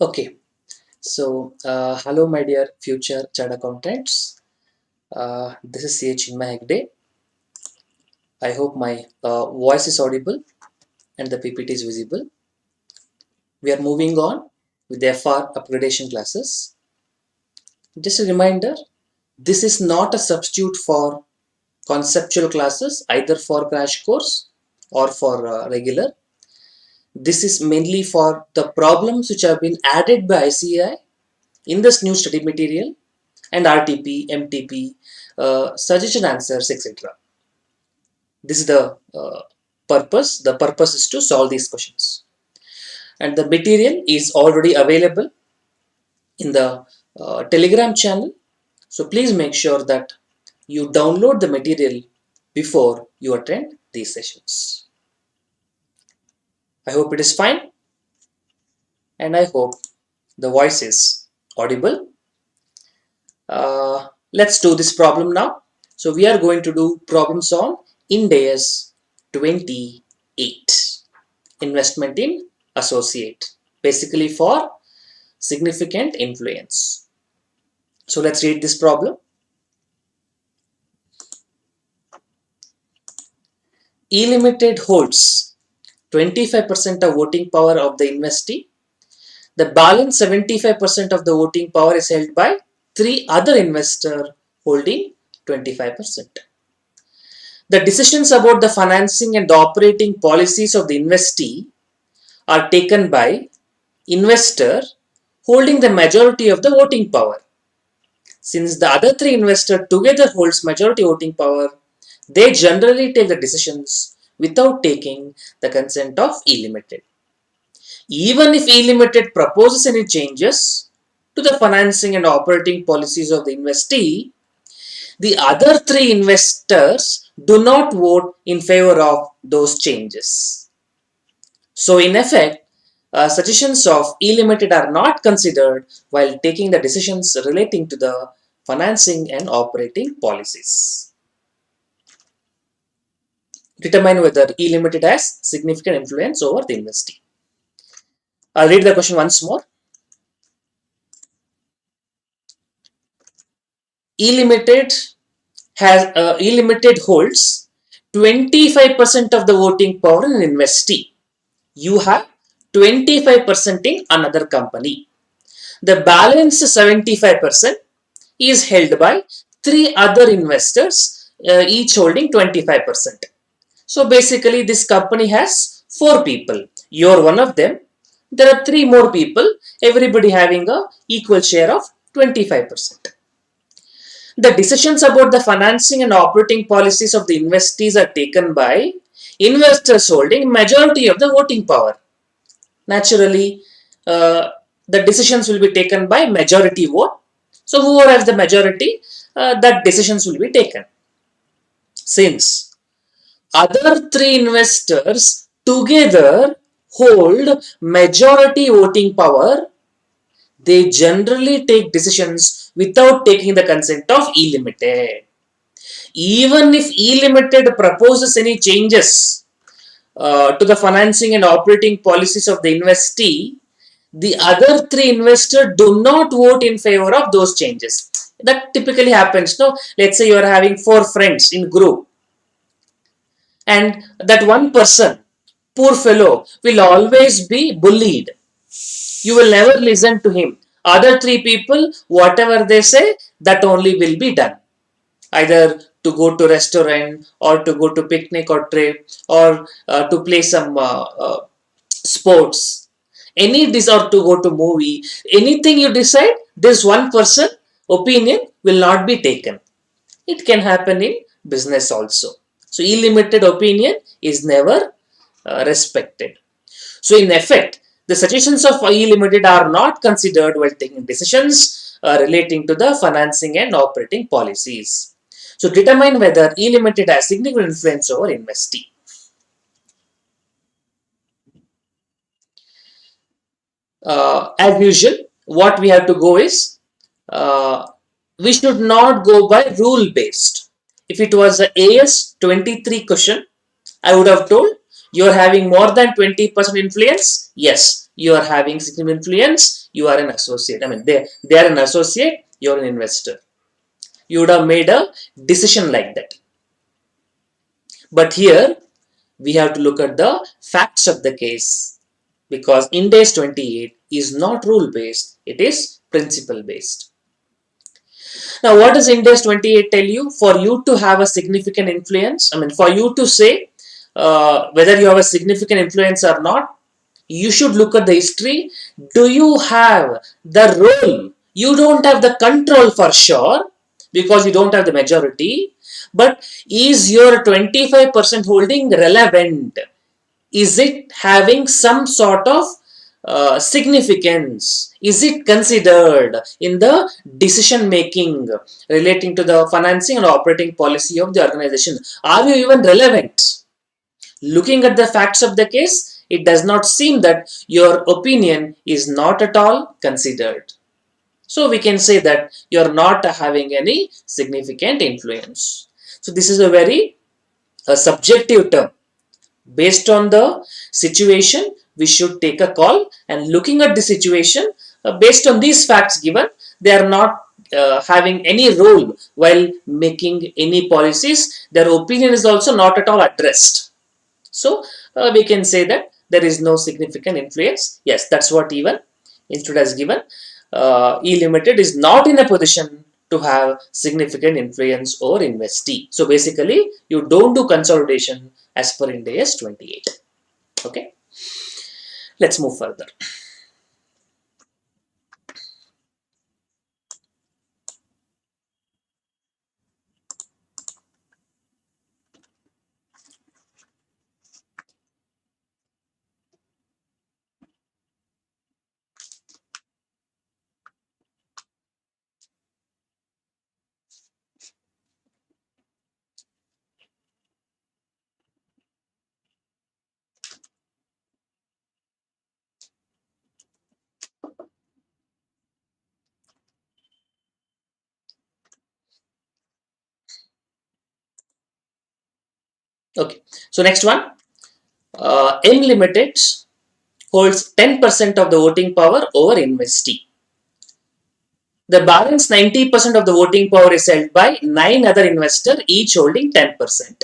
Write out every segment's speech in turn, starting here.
Okay, so hello, my dear future chartered accountants. This is CH Chinmay Hegde. I hope my voice is audible and the PPT is visible. We are moving on with the FR upgradation classes. Just a reminder, this is not a substitute for conceptual classes either for crash course or for regular. This is mainly for the problems which have been added by ICAI in this new study material and RTP, MTP, suggestion answers, etc. This is the purpose. The purpose is to solve these questions. And the material is already available in the Telegram channel. So please make sure that you download the material before you attend these sessions. I hope it is fine and I hope the voice is audible. Let's do this problem now. So we are going to do problems on Ind AS 28, investment in associate, basically for significant influence. So let's read this problem. E Limited holds 25% of voting power of the investee. The balance 75% of the voting power is held by 3 other investors holding 25%. The decisions about the financing and operating policies of the investee are taken by investor holding the majority of the voting power. Since the other 3 investors together holds majority voting power, they generally take the decisions without taking the consent of E Limited. Even if E Limited proposes any changes to the financing and operating policies of the investee, the other 3 investors do not vote in favor of those changes. So in effect, suggestions of E Limited are not considered while taking the decisions relating to the financing and operating policies. Determine whether E Limited has significant influence over the investee. I'll read the question once more. E Limited holds 25% of the voting power in an investee. You have 25% in another company. The balance 75% is held by 3 other investors, each holding 25%. So basically this company has 4 people. You're one of them. There are 3 more people, everybody having a equal share of 25%. The decisions about the financing and operating policies of the investees are taken by investors holding majority of the voting power. Naturally, the decisions will be taken by majority vote. So whoever has the majority, that decisions will be taken. Since other 3 investors together hold majority voting power, they generally take decisions without taking the consent of E Limited. Even if E Limited proposes any changes to the financing and operating policies of the investee, the other 3 investors do not vote in favor of those changes. That typically happens. No, let's say you are having 4 friends in group, and that one person, poor fellow, will always be bullied. You will never listen to him. Other 3 people, whatever they say, that only will be done. Either to go to restaurant or to go to picnic or trip or to play some sports. Any this or to go to movie. Anything you decide, this one person opinion will not be taken. It can happen in business also. So E Limited opinion is never respected. So in effect, the suggestions of E Limited are not considered while taking decisions relating to the financing and operating policies. So determine whether E Limited has significant influence over investee. As usual, what we have to go is, we should not go by rule based. If it was a AS 23 question, I would have told you are having more than 20% influence. Yes, you are having significant influence, you are an associate. I mean, they are an associate, you are an investor. You would have made a decision like that. But here, we have to look at the facts of the case, because Ind AS 28 is not rule based, it is principle based. Now, what does Ind AS 28 tell you? For you to have a significant influence, I mean, for you to say whether you have a significant influence or not, you should look at the history. Do you have the role? You don't have the control for sure because you don't have the majority, but is your 25% holding relevant? Is it having some sort of significance? Is it considered in the decision making relating to the financing and operating policy of the organization? Are you even relevant? Looking at the facts of the case, it does not seem that your opinion is not at all considered. So we can say that you are not having any significant influence. So this is a very subjective term. Based on the situation, we should take a call, and looking at the situation, based on these facts given, they are not having any role while making any policies. Their opinion is also not at all addressed. So we can say that there is no significant influence. Yes, that's what even Institute has given. E Limited is not in a position to have significant influence over investee. So basically, you don't do consolidation as per Ind AS 28. Okay, let's move further. Okay, so next one, M Limited holds 10% of the voting power over investee. The balance 90% of the voting power is held by 9 other investors, each holding 10%.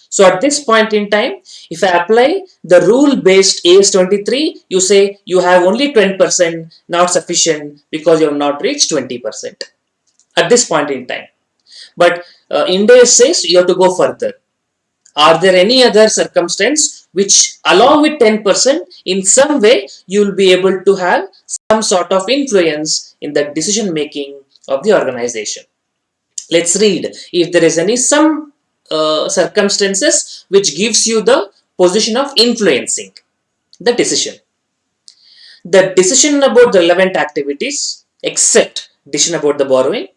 So at this point in time, if I apply the rule based AS 23, you say you have only 20%, not sufficient because you have not reached 20% at this point in time. But Ind AS says you have to go further. Are there any other circumstance which, along with 10%, in some way you will be able to have some sort of influence in the decision making of the organization? Let's read if there is any some circumstances which gives you the position of influencing the decision. The decision about the relevant activities, except decision about the borrowing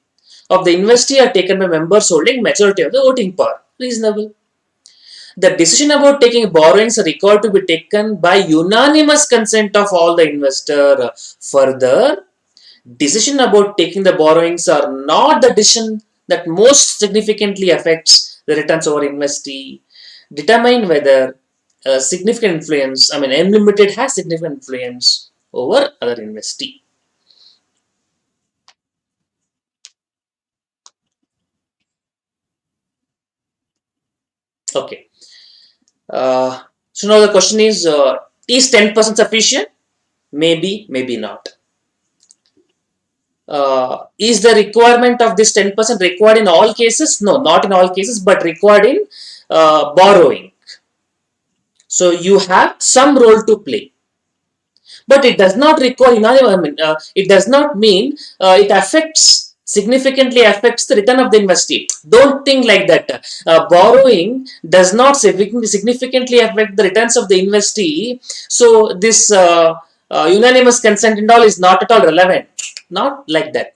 of the investee, are taken by members holding majority of the voting power. Reasonable. The decision about taking borrowings are required to be taken by unanimous consent of all the investor. Further, decision about taking the borrowings are not the decision that most significantly affects the returns over investee. Determine whether significant influence, I mean M Limited has significant influence over other investee. Okay. So now the question is 10% sufficient? Maybe, maybe not. Is the requirement of this 10% required in all cases? No, not in all cases, but required in borrowing. So you have some role to play, but it does not require. It does not mean it affects significantly affects the return of the investee. Don't think like that. Borrowing does not significantly affect the returns of the investee. So this unanimous consent and all is not at all relevant. Not like that.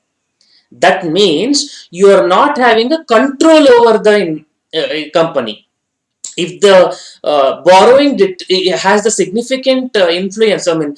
That means you are not having a control over the company. If the borrowing has the significant influence, I mean,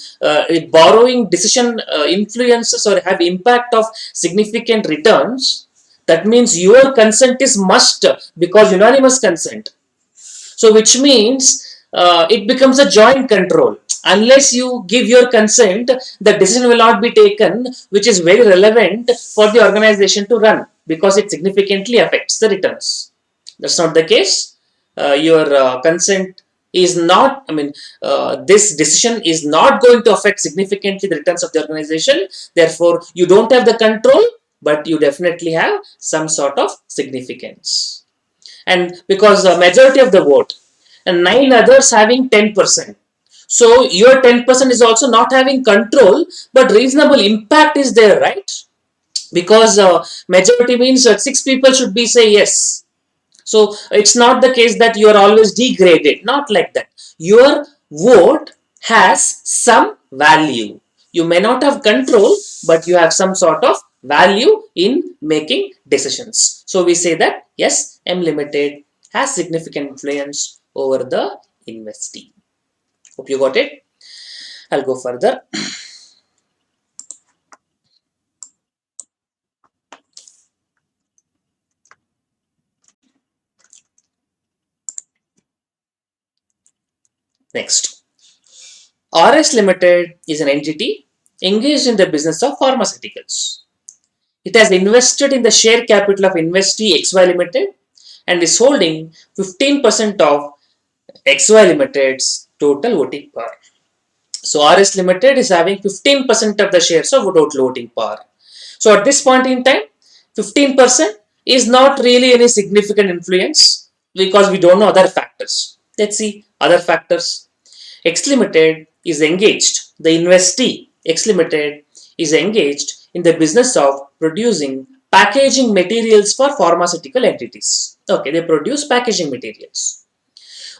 borrowing decision influences or have impact of significant returns, that means your consent is must because unanimous consent. So which means it becomes a joint control. unless you give your consent, the decision will not be taken, which is very relevant for the organization to run because it significantly affects the returns. That's not the case. Your consent is not, this decision is not going to affect significantly the returns of the organization. Therefore, you don't have the control, but you definitely have some sort of significance. And because the majority of the vote, and 9 others having 10%. So your 10% is also not having control, but reasonable impact is there, right? Because majority means that 6 people should be say yes. So it's not the case that you are always degraded, not like that. Your vote has some value. You may not have control, but you have some sort of value in making decisions. So we say that yes, M Limited has significant influence over the investee. Hope you got it. I'll go further. Next, RS Limited is an entity engaged in the business of pharmaceuticals. It has invested in the share capital of investee XY Limited and is holding 15% of XY Limited's total voting power. So RS Limited is having 15% of the shares of total voting power. So at this point in time, 15% is not really any significant influence because we don't know other factors. Let's see other factors. X Limited is engaged, the investee X Limited is engaged in the business of producing packaging materials for pharmaceutical entities. Okay, they produce packaging materials.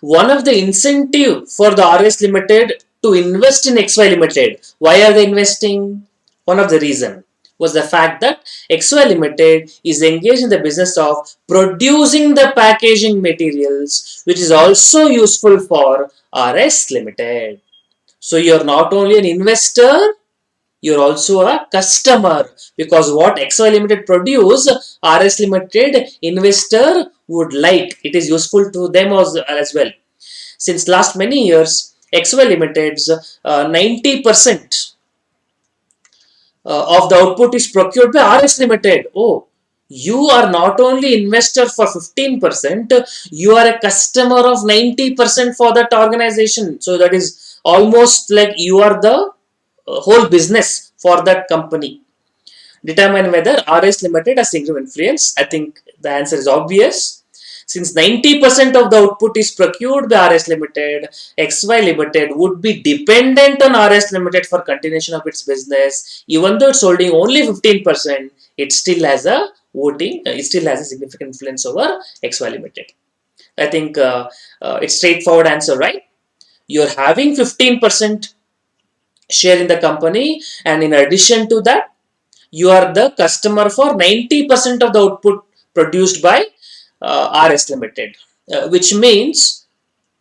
One of the incentive for the RS Limited to invest in XY Limited, why are they investing? One of the reason was the fact that XY Limited is engaged in the business of producing the packaging materials, which is also useful for RS Limited. So you're not only an investor, you're also a customer because what XY Limited produce, RS Limited investor would like. It is useful to them as well. Since last many years, XY Limited's 90% of the output is procured by RS Limited. Oh, you are not only investor for 15%, you are a customer of 90% for that organization. So that is almost like you are the whole business for that company. Determine whether RS Limited has significant influence. I think the answer is obvious. Since 90% of the output is procured by RS Limited, XY Limited would be dependent on RS Limited for continuation of its business. Even though it's holding only 15%, it still has a it still has a significant influence over XY Limited. I think it's straightforward answer, right? You're having 15% share in the company, and in addition to that, you are the customer for 90% of the output produced by RS Limited, which means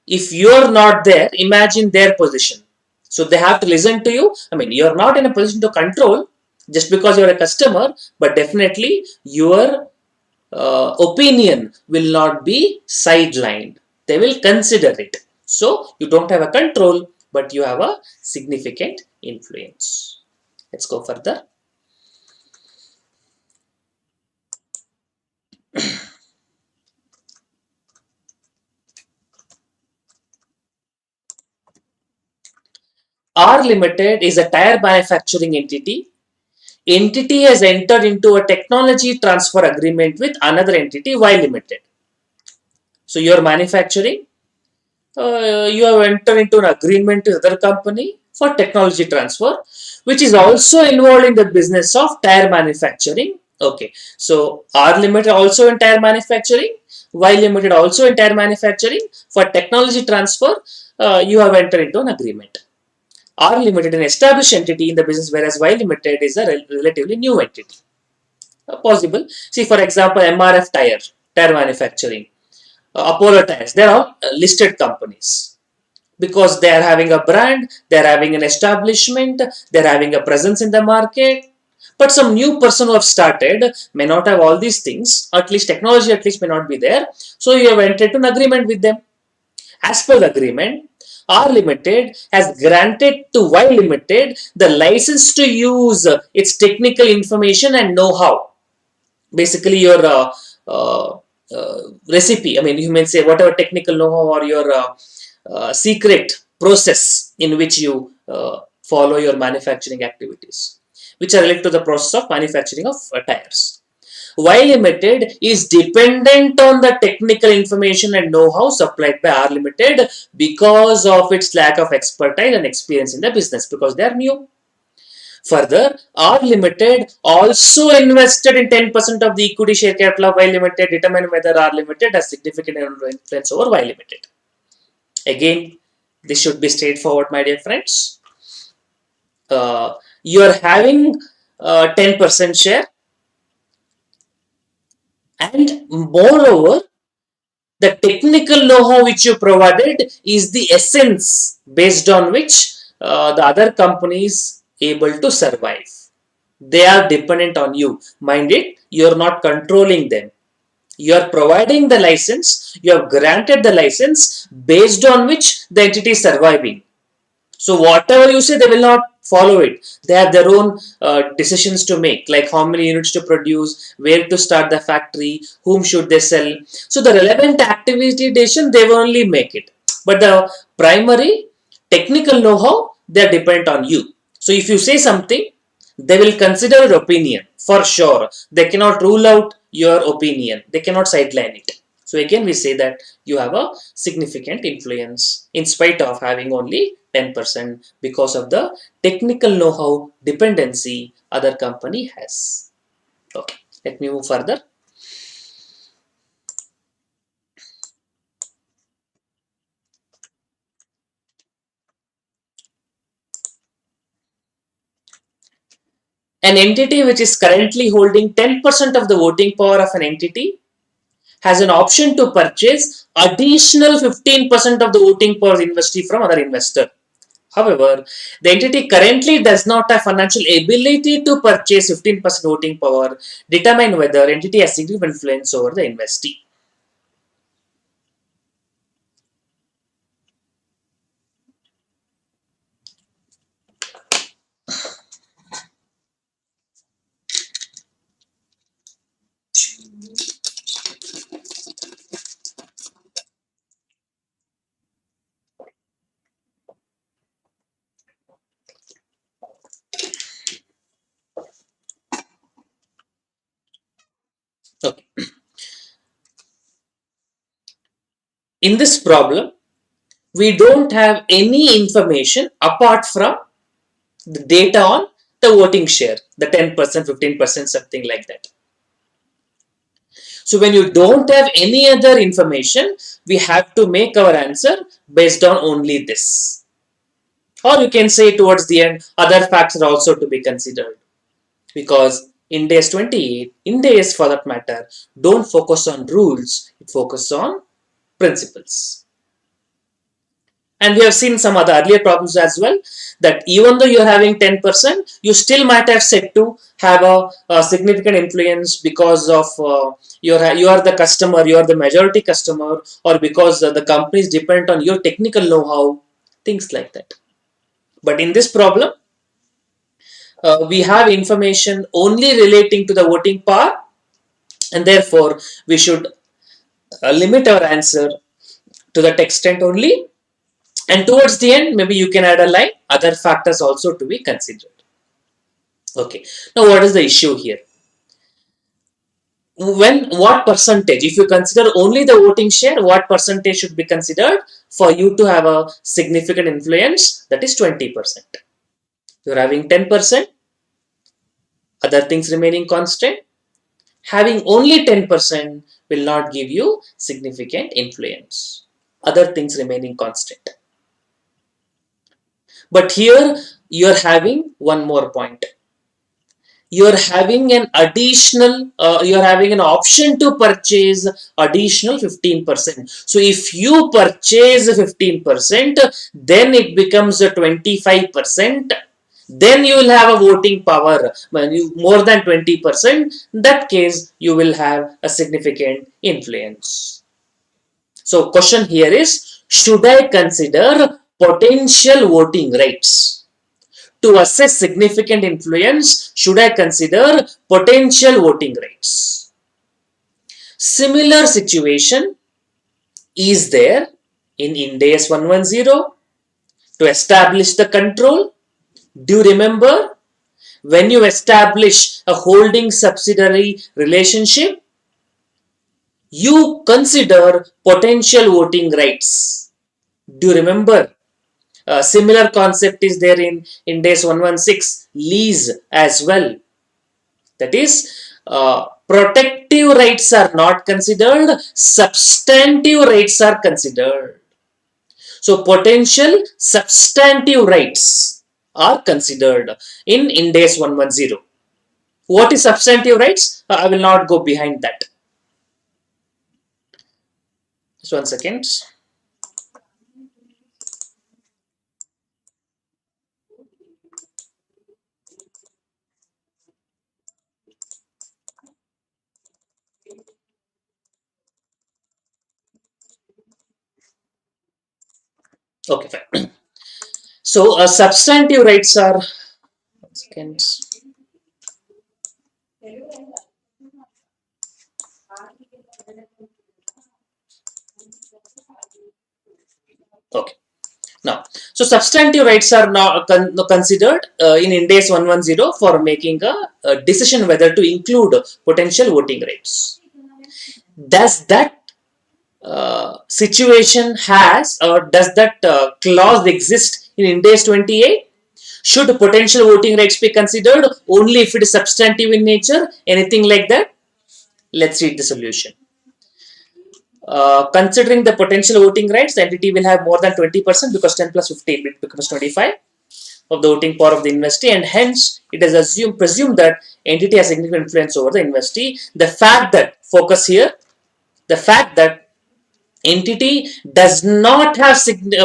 if you're not there, imagine their position. So they have to listen to you. I mean, you're not in a position to control just because you're a customer, but definitely your opinion will not be sidelined. They will consider it. So you don't have a control, but you have a significant influence. Let's go further. R Limited is a tire manufacturing entity. Entity has entered into a technology transfer agreement with another entity, Y Limited. So you are manufacturing, you have entered into an agreement with other company for technology transfer, which is also involved in the business of tire manufacturing. Okay, so R Limited also in tire manufacturing, Y Limited also in tire manufacturing. For technology transfer, you have entered into an agreement. R Limited, an established entity in the business, whereas Y Limited is a relatively new entity. Possible. See, for example, MRF tire manufacturing, Apollo Tires, they are all listed companies because they are having a brand, they are having an establishment, they are having a presence in the market. But some new person who have started may not have all these things, at least technology at least may not be there. So you have entered an agreement with them. As per the agreement, R Limited has granted to Y Limited the license to use its technical information and know-how. Basically, your recipe, I mean, you may say whatever technical know-how or your secret process in which you follow your manufacturing activities, which are related to the process of manufacturing of tires. Y Limited is dependent on the technical information and know-how supplied by R Limited because of its lack of expertise and experience in the business, because they are new. Further, R Limited also invested in 10% of the equity share capital of Y Limited, determine whether R Limited has significant influence over Y Limited. Again, this should be straightforward, my dear friends. You are having 10% share, and moreover, the technical know-how which you provided is the essence based on which the other companies able to survive. They are dependent on you. Mind it, you are not controlling them. You are providing the license, you have granted the license based on which the entity is surviving. So whatever you say, they will not follow it. They have their own decisions to make, like how many units to produce, where to start the factory, whom should they sell. So the relevant activity decision, they will only make it. But the primary technical know-how, they are dependent on you. So if you say something, they will consider your opinion for sure. They cannot rule out your opinion. They cannot sideline it. So again, we say that you have a significant influence in spite of having only 10% because of the technical know-how dependency other company has. Okay, let me move further. An entity which is currently holding 10% of the voting power of an entity has an option to purchase additional 15% of the voting power investee from other investor. However, the entity currently does not have financial ability to purchase 15% voting power. Determine whether entity has significant influence over the investee. Okay. In this problem, we don't have any information apart from the data on the voting share, the 10%, 15%, something like that. So when you don't have any other information, we have to make our answer based on only this. Or you can say towards the end, other facts are also to be considered. Because Ind AS 28, Ind AS for that matter, don't focus on rules, it focuses on principles. And we have seen some other earlier problems as well, that even though you're having 10%, you still might have said to have a significant influence because of you are the customer, you are the majority customer, or because the companies depend on your technical know-how, things like that. But in this problem, we have information only relating to the voting power, and therefore we should limit our answer to that extent only. And towards the end, maybe you can add a line, other factors also to be considered. Okay, now what is the issue here? What percentage, if you consider only the voting share, what percentage should be considered for you to have a significant influence? That is 20%. You're having 10%, other things remaining constant. Having only 10% will not give you significant influence. Other things remaining constant. But here you're having one more point. You're having an additional, you're having an option to purchase additional 15%. So if you purchase 15%, then it becomes a 25%. Then you will have a voting power. When you more than 20%, in that case, you will have a significant influence. So question here is, should I consider potential voting rights. To assess significant influence, should I consider potential voting rights? Similar situation is there in Ind AS 110 to establish the control. Do you remember when you establish a holding subsidiary relationship, you consider potential voting rights. Do you remember? A similar concept is there in Ind AS 116 lease as well. That is, protective rights are not considered, substantive rights are considered. So, potential substantive rights are considered in Ind AS 110. What is substantive rights? I will not go behind that. Just 1 second. Okay, fine. So, substantive rights are. 1 second. Okay. Now, so substantive rights are now considered in Ind AS 110 for making a decision whether to include potential voting rights. Does that situation has, or does that clause exist in Ind AS 28? Should potential voting rights be considered only if it is substantive in nature? Anything like that? Let's read the solution. Considering the potential voting rights, the entity will have more than 20% because 10 plus 15 it becomes 25 of the voting power of the investee, and hence it is presumed that entity has significant influence over the investee. The fact that, focus here, the fact that entity does not have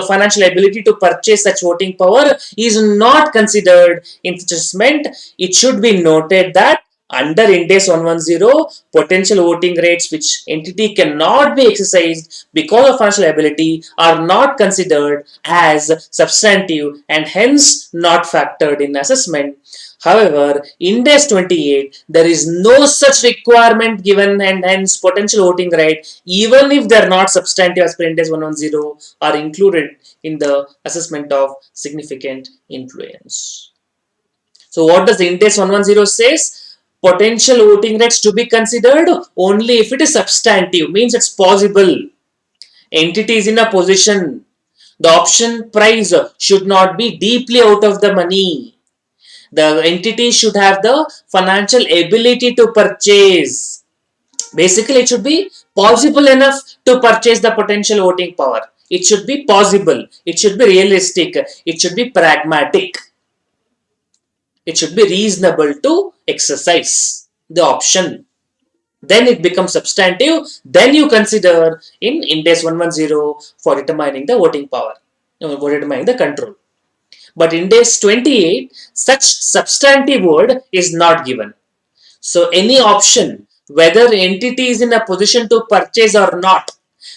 financial ability to purchase such voting power is not considered in assessment. It should be noted that under Ind AS 110, potential voting rights which entity cannot be exercised because of financial ability are not considered as substantive and hence not factored in assessment. However, in Ind AS 28, there is no such requirement given, and hence potential voting right, even if they are not substantive as per Ind AS 110, are included in the assessment of significant influence. So, what does the Ind AS 110 says? Potential voting rights to be considered only if it is substantive, means it's possible. Entity is in a position. The option price should not be deeply out of the money. The entity should have the financial ability to purchase. Basically, it should be possible enough to purchase the potential voting power. It should be possible. It should be realistic. It should be pragmatic. It should be reasonable to exercise the option. Then it becomes substantive. Then you consider in Ind AS 110 for determining the voting power, for determining the control. But in Ind AS 28, such substantive word is not given. So any option, whether entity is in a position to purchase or not,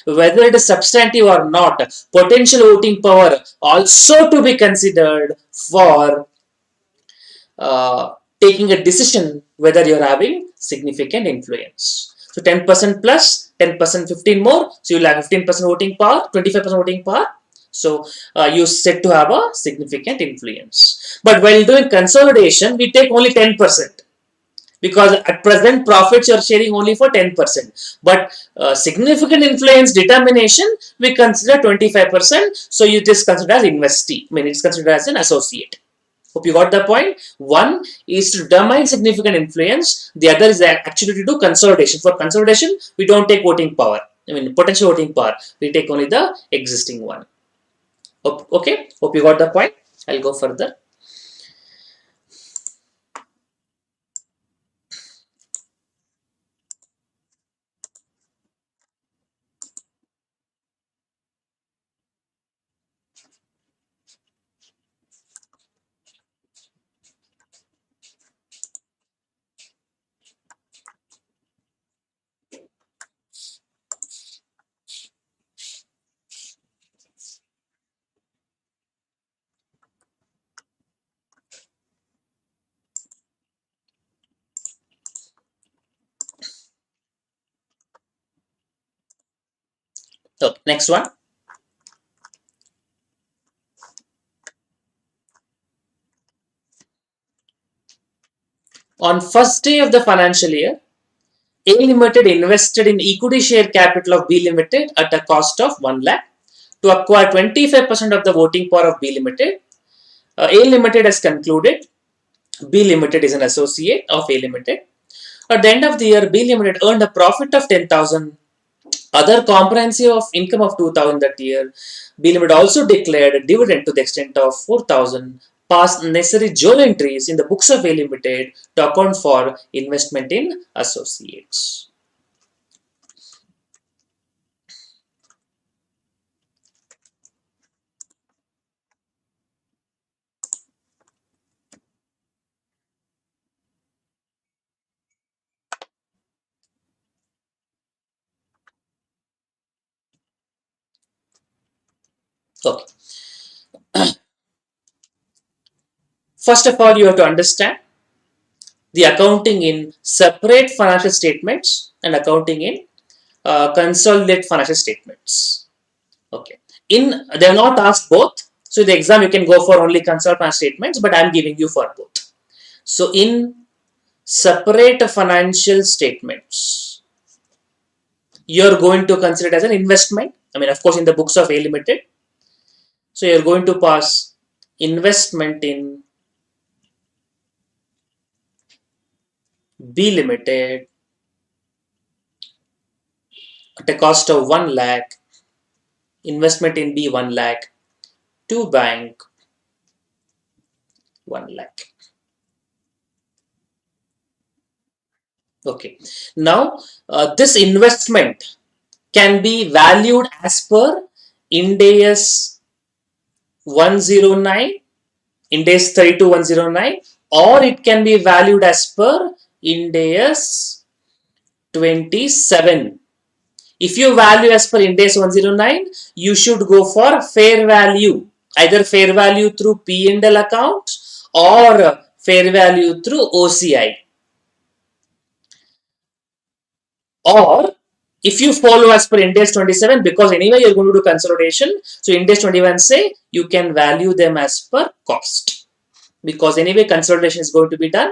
whether it is substantive or not, potential voting power also to be considered for taking a decision whether you're having significant influence. So 10% plus 10%, 15 more, so you'll have 15% voting power, 25% voting power. So you said to have a significant influence. But while doing consolidation, we take only 10%, because at present profits you are sharing only for 10%, but significant influence determination we consider 25%. So you just consider as investee, I mean it's considered as an associate. Hope you got the point. One is to determine significant influence, the other is actually to do consolidation. For consolidation we don't take voting power, I mean potential voting power, we take only the existing one. Okay, hope you got the point. I'll go further. Okay, next one. On first day of the financial year, A Limited invested in equity share capital of B Limited at a cost of 1 lakh to acquire 25% of the voting power of B Limited. A Limited has concluded B Limited is an associate of A Limited. At the end of the year, B Limited earned a profit of 10,000, other comprehensive of income of 2,000 that year. B Limited also declared a dividend to the extent of 4,000, passed necessary journal entries in the books of A Limited to account for investment in associates. Okay. First of all, you have to understand the accounting in separate financial statements and accounting in consolidated financial statements. Okay. They are not asked both. So the exam you can go for only consolidated financial statements, but I am giving you for both. So in separate financial statements, you are going to consider it as an investment. I mean, of course, in the books of A Limited. So you are going to pass investment in B Limited at a cost of 1 lakh, investment in B 1 lakh, to bank 1 lakh. Okay. Now, this investment can be valued as per Ind AS 109, Ind AS 32109, or it can be valued as per Ind AS 27. If you value as per Ind AS 109, you should go for fair value, either fair value through P&L account or fair value through OCI. Or if you follow as per Ind AS 27, because anyway you're going to do consolidation, so Ind AS 21 say you can value them as per cost. Because anyway consolidation is going to be done,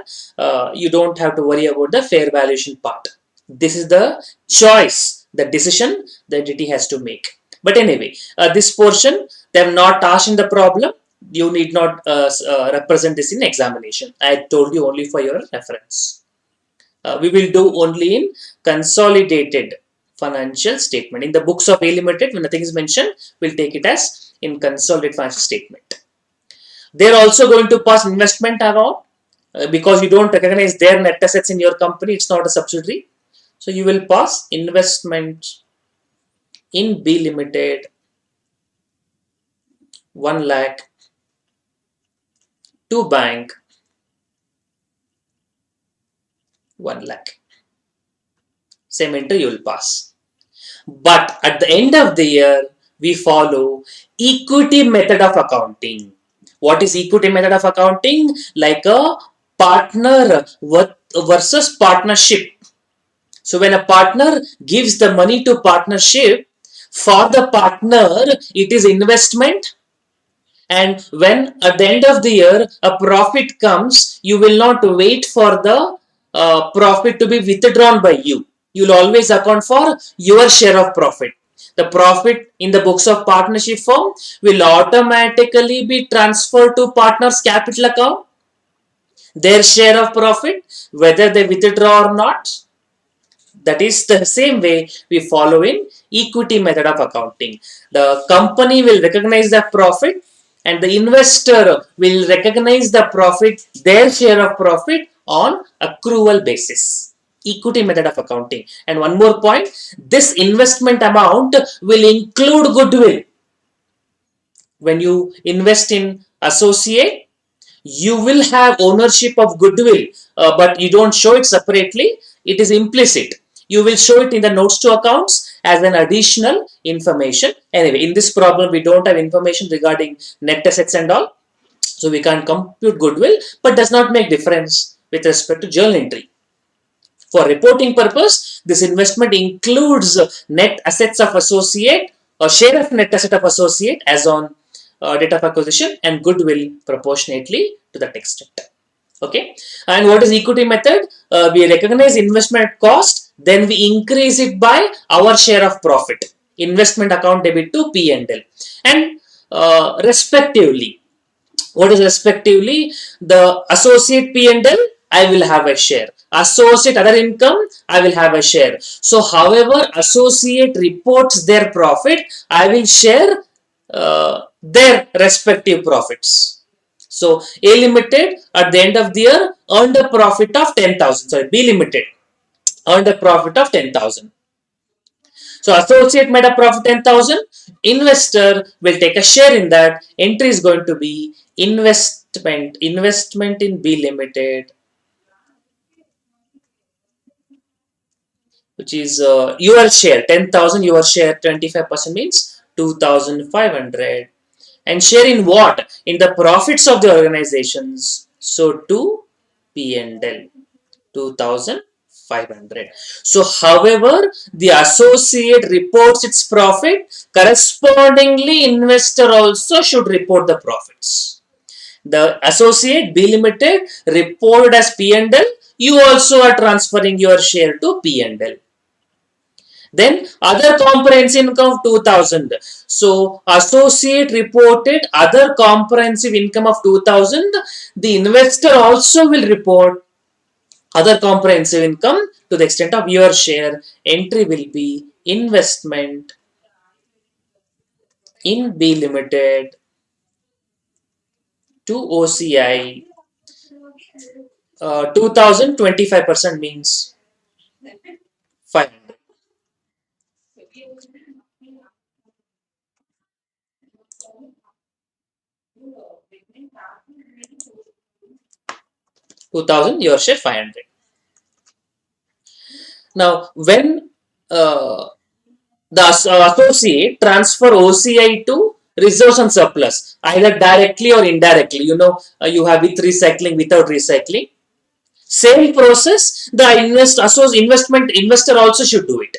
you don't have to worry about the fair valuation part. This is the choice, the decision the entity has to make. But anyway, this portion they have not asked in the problem. You need not represent this in examination. I told you only for your reference. We will do only in consolidated financial statement. In the books of A Limited, when nothing is mentioned, we'll take it as in consolidated financial statement. They're also going to pass investment amount because you don't recognize their net assets in your company. It's not a subsidiary. So you will pass investment in B Limited 1 lakh to bank 1 lakh. Same entry you will pass. But at the end of the year, we follow equity method of accounting. What is equity method of accounting? Like a partner versus partnership. So when a partner gives the money to partnership, for the partner, it is investment. And when at the end of the year a profit comes, you will not wait for the profit to be withdrawn by you. You will always account for your share of profit. The profit in the books of partnership firm will automatically be transferred to partner's capital account. Their share of profit, whether they withdraw or not, that is the same way we follow in equity method of accounting. The company will recognize the profit and the investor will recognize the profit, their share of profit on accrual basis. Equity method of accounting. And one more point, this investment amount will include goodwill. When you invest in associate, you will have ownership of goodwill, but you don't show it separately. It is implicit. You will show it in the notes to accounts as an additional information. Anyway, in this problem, we don't have information regarding net assets and all. So we can't compute goodwill, but does not make difference with respect to journal entry. For reporting purpose, this investment includes net assets of associate a share of net asset of associate as on date of acquisition, and goodwill proportionately to that extent. Okay, and what is equity method? We recognize investment cost, then we increase it by our share of profit. Investment account debit to P and L, and respectively. What is respectively? The associate P and L, I will have a share. Associate other income, I will have a share. So, however, associate reports their profit, I will share their respective profits. So, A Limited at the end of the year earned a profit of 10,000. Sorry, B Limited earned a profit of 10,000. So, associate made a profit 10,000. Investor will take a share in that. Entry is going to be investment in B Limited, which is your share 10,000. Your share 25% means 2,500. And share in what? In the profits of the organizations. So, to P and L. 2,500. So, however, the associate reports its profit, correspondingly, investor also should report the profits. The associate B Limited reported as P and L, you also are transferring your share to P and L. Then other comprehensive income of 2,000. So associate reported other comprehensive income of 2,000. The investor also will report other comprehensive income to the extent of your share. Entry will be investment in B Limited to OCI. 2,000, 25% means 500. 2,000, your share 500. Now, when the associate transfer OCI to reserves and surplus, either directly or indirectly, you have with recycling, without recycling. Same process, the investment investor also should do it.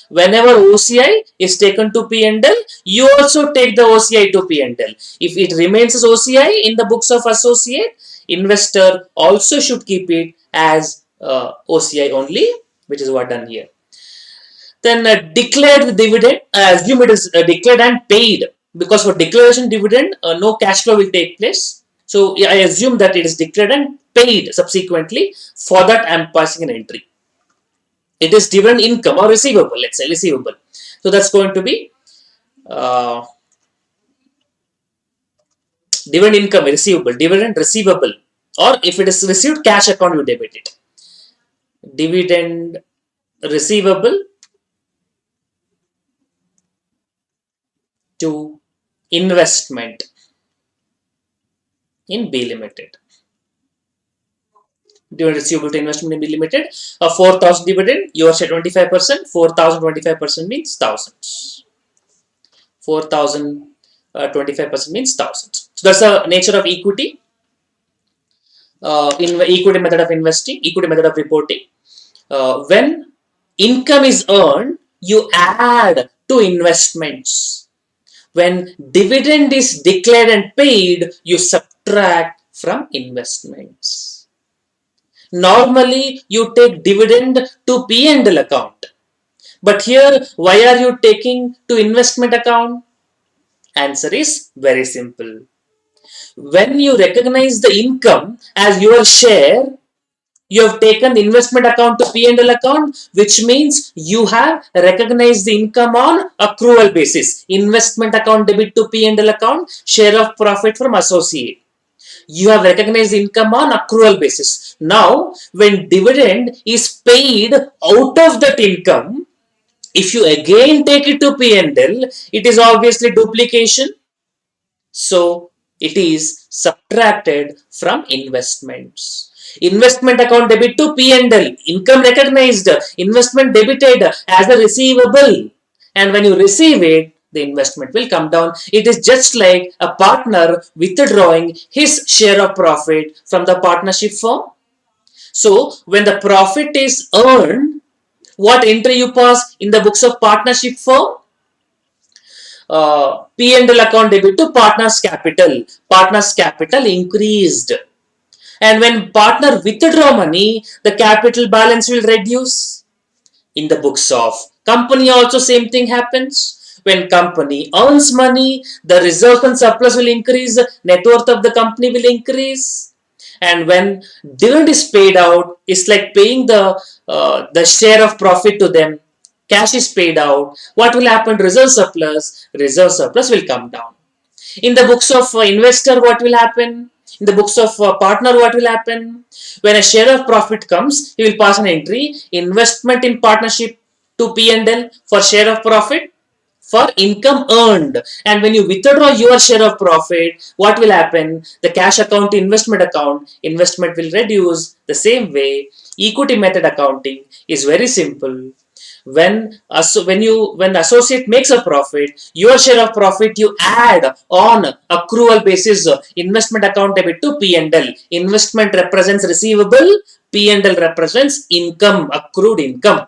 Whenever OCI is taken to P and L, you also take the OCI to P and L. If it remains as OCI in the books of associate, investor also should keep it as OCI only, which is what done here. Then declared dividend, assume it is declared and paid, because for declaration dividend, no cash flow will take place. So I assume that it is declared and paid subsequently. For that, I am passing an entry. It is dividend income or receivable, let's say receivable. So that's going to be uh, dividend income receivable, dividend receivable, or if it is received, cash account you debit it. Dividend receivable to investment in B Limited. Dividend receivable to investment in B Limited. A 4,000 dividend, you are say 25%. 4,000 25% means thousands. 4,000 25% means thousands. So that's the nature of equity. In equity method of investing, equity method of reporting. When income is earned, you add to investments. When dividend is declared and paid, you subtract from investments. Normally, you take dividend to P and L account. But here, why are you taking to investment account? Answer is very simple. When you recognize the income as your share, you have taken the investment account to P and L account, which means you have recognized the income on accrual basis. Investment account debit to P and L account, share of profit from associate. You have recognized the income on accrual basis. Now, when dividend is paid out of that income, if you again take it to P and L, it is obviously duplication. So, it is subtracted from investments. Investment account debit to P and L, income recognized, investment debited as a receivable, and when you receive it, the investment will come down. It is just like a partner withdrawing his share of profit from the partnership firm. So when the profit is earned, what entry you pass in the books of partnership firm? P&L account debit to partner's capital. Partner's capital increased. And when partner withdraw money, the capital balance will reduce. In the books of company also same thing happens. When company earns money, the reserve and surplus will increase, net worth of the company will increase. And when dividend is paid out, it's like paying the share of profit to them. Cash is paid out. What will happen? Reserve surplus will come down. In the books of investor, what will happen? In the books of partner, what will happen? When a share of profit comes, he will pass an entry, investment in partnership to P&L for share of profit for income earned. And when you withdraw your share of profit, what will happen? The cash account to investment account, investment will reduce. The same way, equity method accounting is very simple. When the associate makes a profit, your share of profit you add on accrual basis, investment account debit to P&L. Investment represents receivable, P&L represents income, accrued income.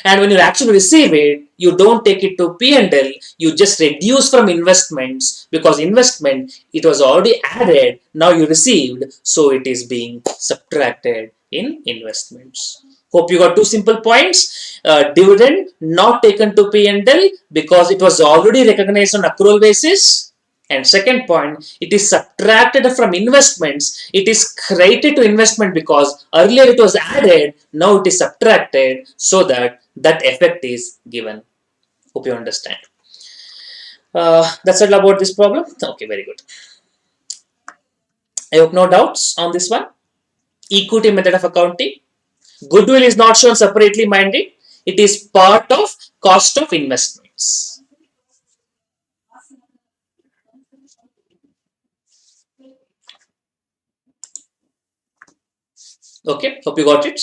And when you actually receive it, you don't take it to P&L, you just reduce from investments, because investment, it was already added, now you received, so it is being subtracted in investments. Hope you got two simple points. Dividend not taken to P&L because it was already recognized on accrual basis. And second point, it is subtracted from investments. It is credited to investment because earlier it was added, now it is subtracted, so that effect is given. Hope you understand. That's all about this problem. Okay, very good. I hope no doubts on this one. Equity method of accounting. Goodwill is not shown separately minded. It is part of cost of investments. Okay, hope you got it.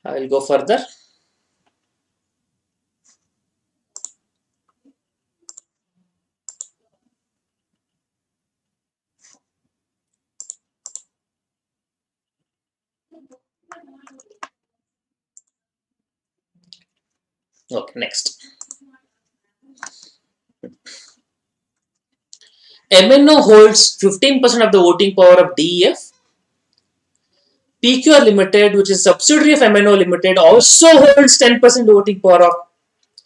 I will go further. Okay, next. MNO holds 15% of the voting power of DEF. PQR Limited, which is subsidiary of MNO Limited, also holds 10% voting power of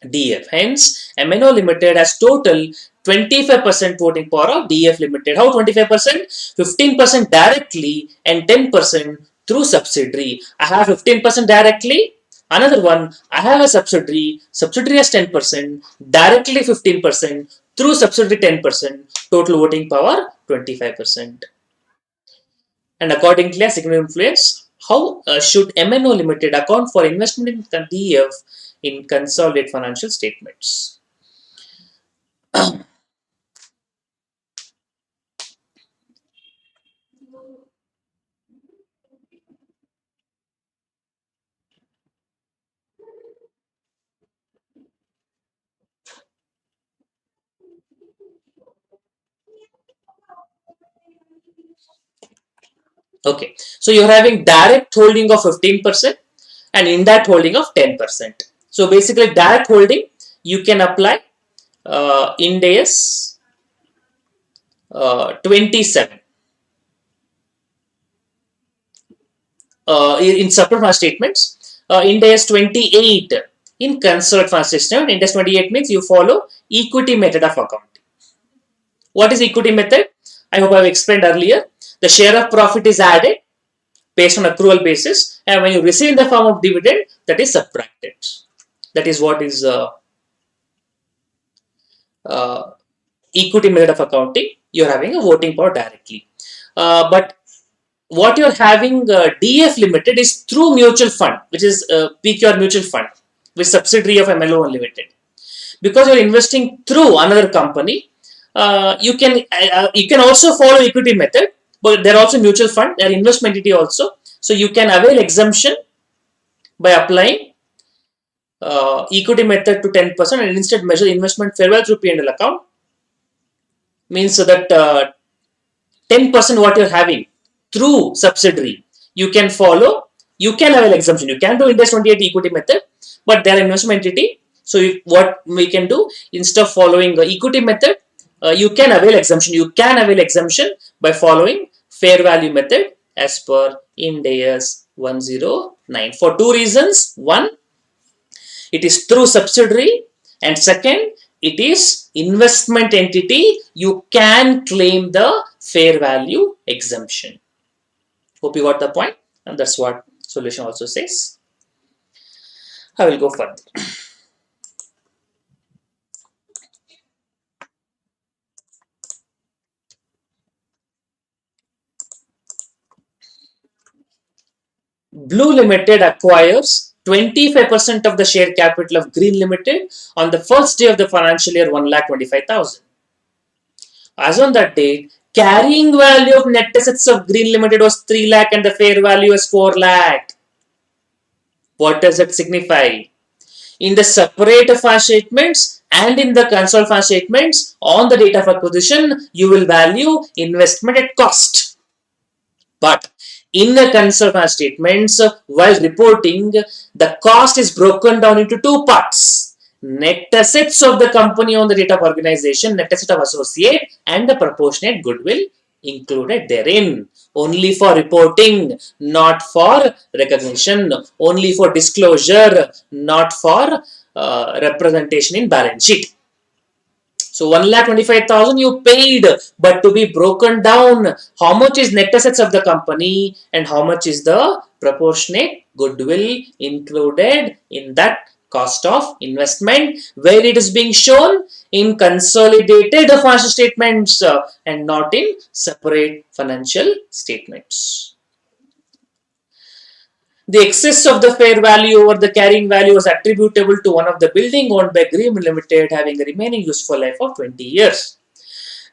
DF. Hence, MNO Limited has total 25% voting power of DF Limited. How 25%? 15% directly and 10% through subsidiary. I have 15% directly. Another one, I have a subsidiary. Subsidiary has 10%, directly 15%, through subsidiary 10%. Total voting power 25%. And accordingly, a significant influence. How should MNO Limited account for investment in DF in consolidated financial statements? Okay, so you're having direct holding of 15% and indirect holding of 10%. So basically, direct holding you can apply Ind AS 27 in separate financial statements. Ind AS 28 in consolidated financial statement. Ind AS 28 means you follow equity method of accounting. What is equity method? I hope I have explained earlier. The share of profit is added based on accrual basis, and when you receive in the form of dividend, that is subtracted. That is what is uh, equity method of accounting. You're having a voting power directly. But what you're having DF Limited is through mutual fund, which is PQR mutual fund, with subsidiary of MLO Limited. Because you're investing through another company, you can also follow equity method, but they're also mutual fund, they're investment entity also. So you can avail exemption by applying equity method to 10% and instead measure investment fair value through P&L account. Means that 10% what you're having through subsidiary, you can follow, you can avail exemption. You can do Ind AS 28 equity method, but they are investment entity, So what we can do, instead of following the equity method, you can avail exemption. You can avail exemption by following fair value method as per Ind AS 109 for two reasons. One, it is through subsidiary, and second, it is investment entity. You can claim the fair value exemption. Hope you got the point, and that's what solution also says. I will go further. Blue Limited acquires 25% of the share capital of Green Limited on the first day of the financial year 1,25,000. As on that date, carrying value of net assets of Green Limited was 3 lakh and the fair value was 4 lakh. What does it signify? In the separate financial statements and in the consolidated financial statements, on the date of acquisition, you will value investment at cost. But in the consolidated statements, while reporting, the cost is broken down into two parts. Net assets of the company on the date of organization, net asset of associate, and the proportionate goodwill included therein. Only for reporting, not for recognition. Only for disclosure, not for representation in balance sheet. So 1,25,000 you paid, but to be broken down, how much is net assets of the company and how much is the proportionate goodwill included in that cost of investment, where it is being shown in consolidated financial statements and not in separate financial statements. The excess of the fair value over the carrying value was attributable to one of the building owned by Green Limited having a remaining useful life of 20 years.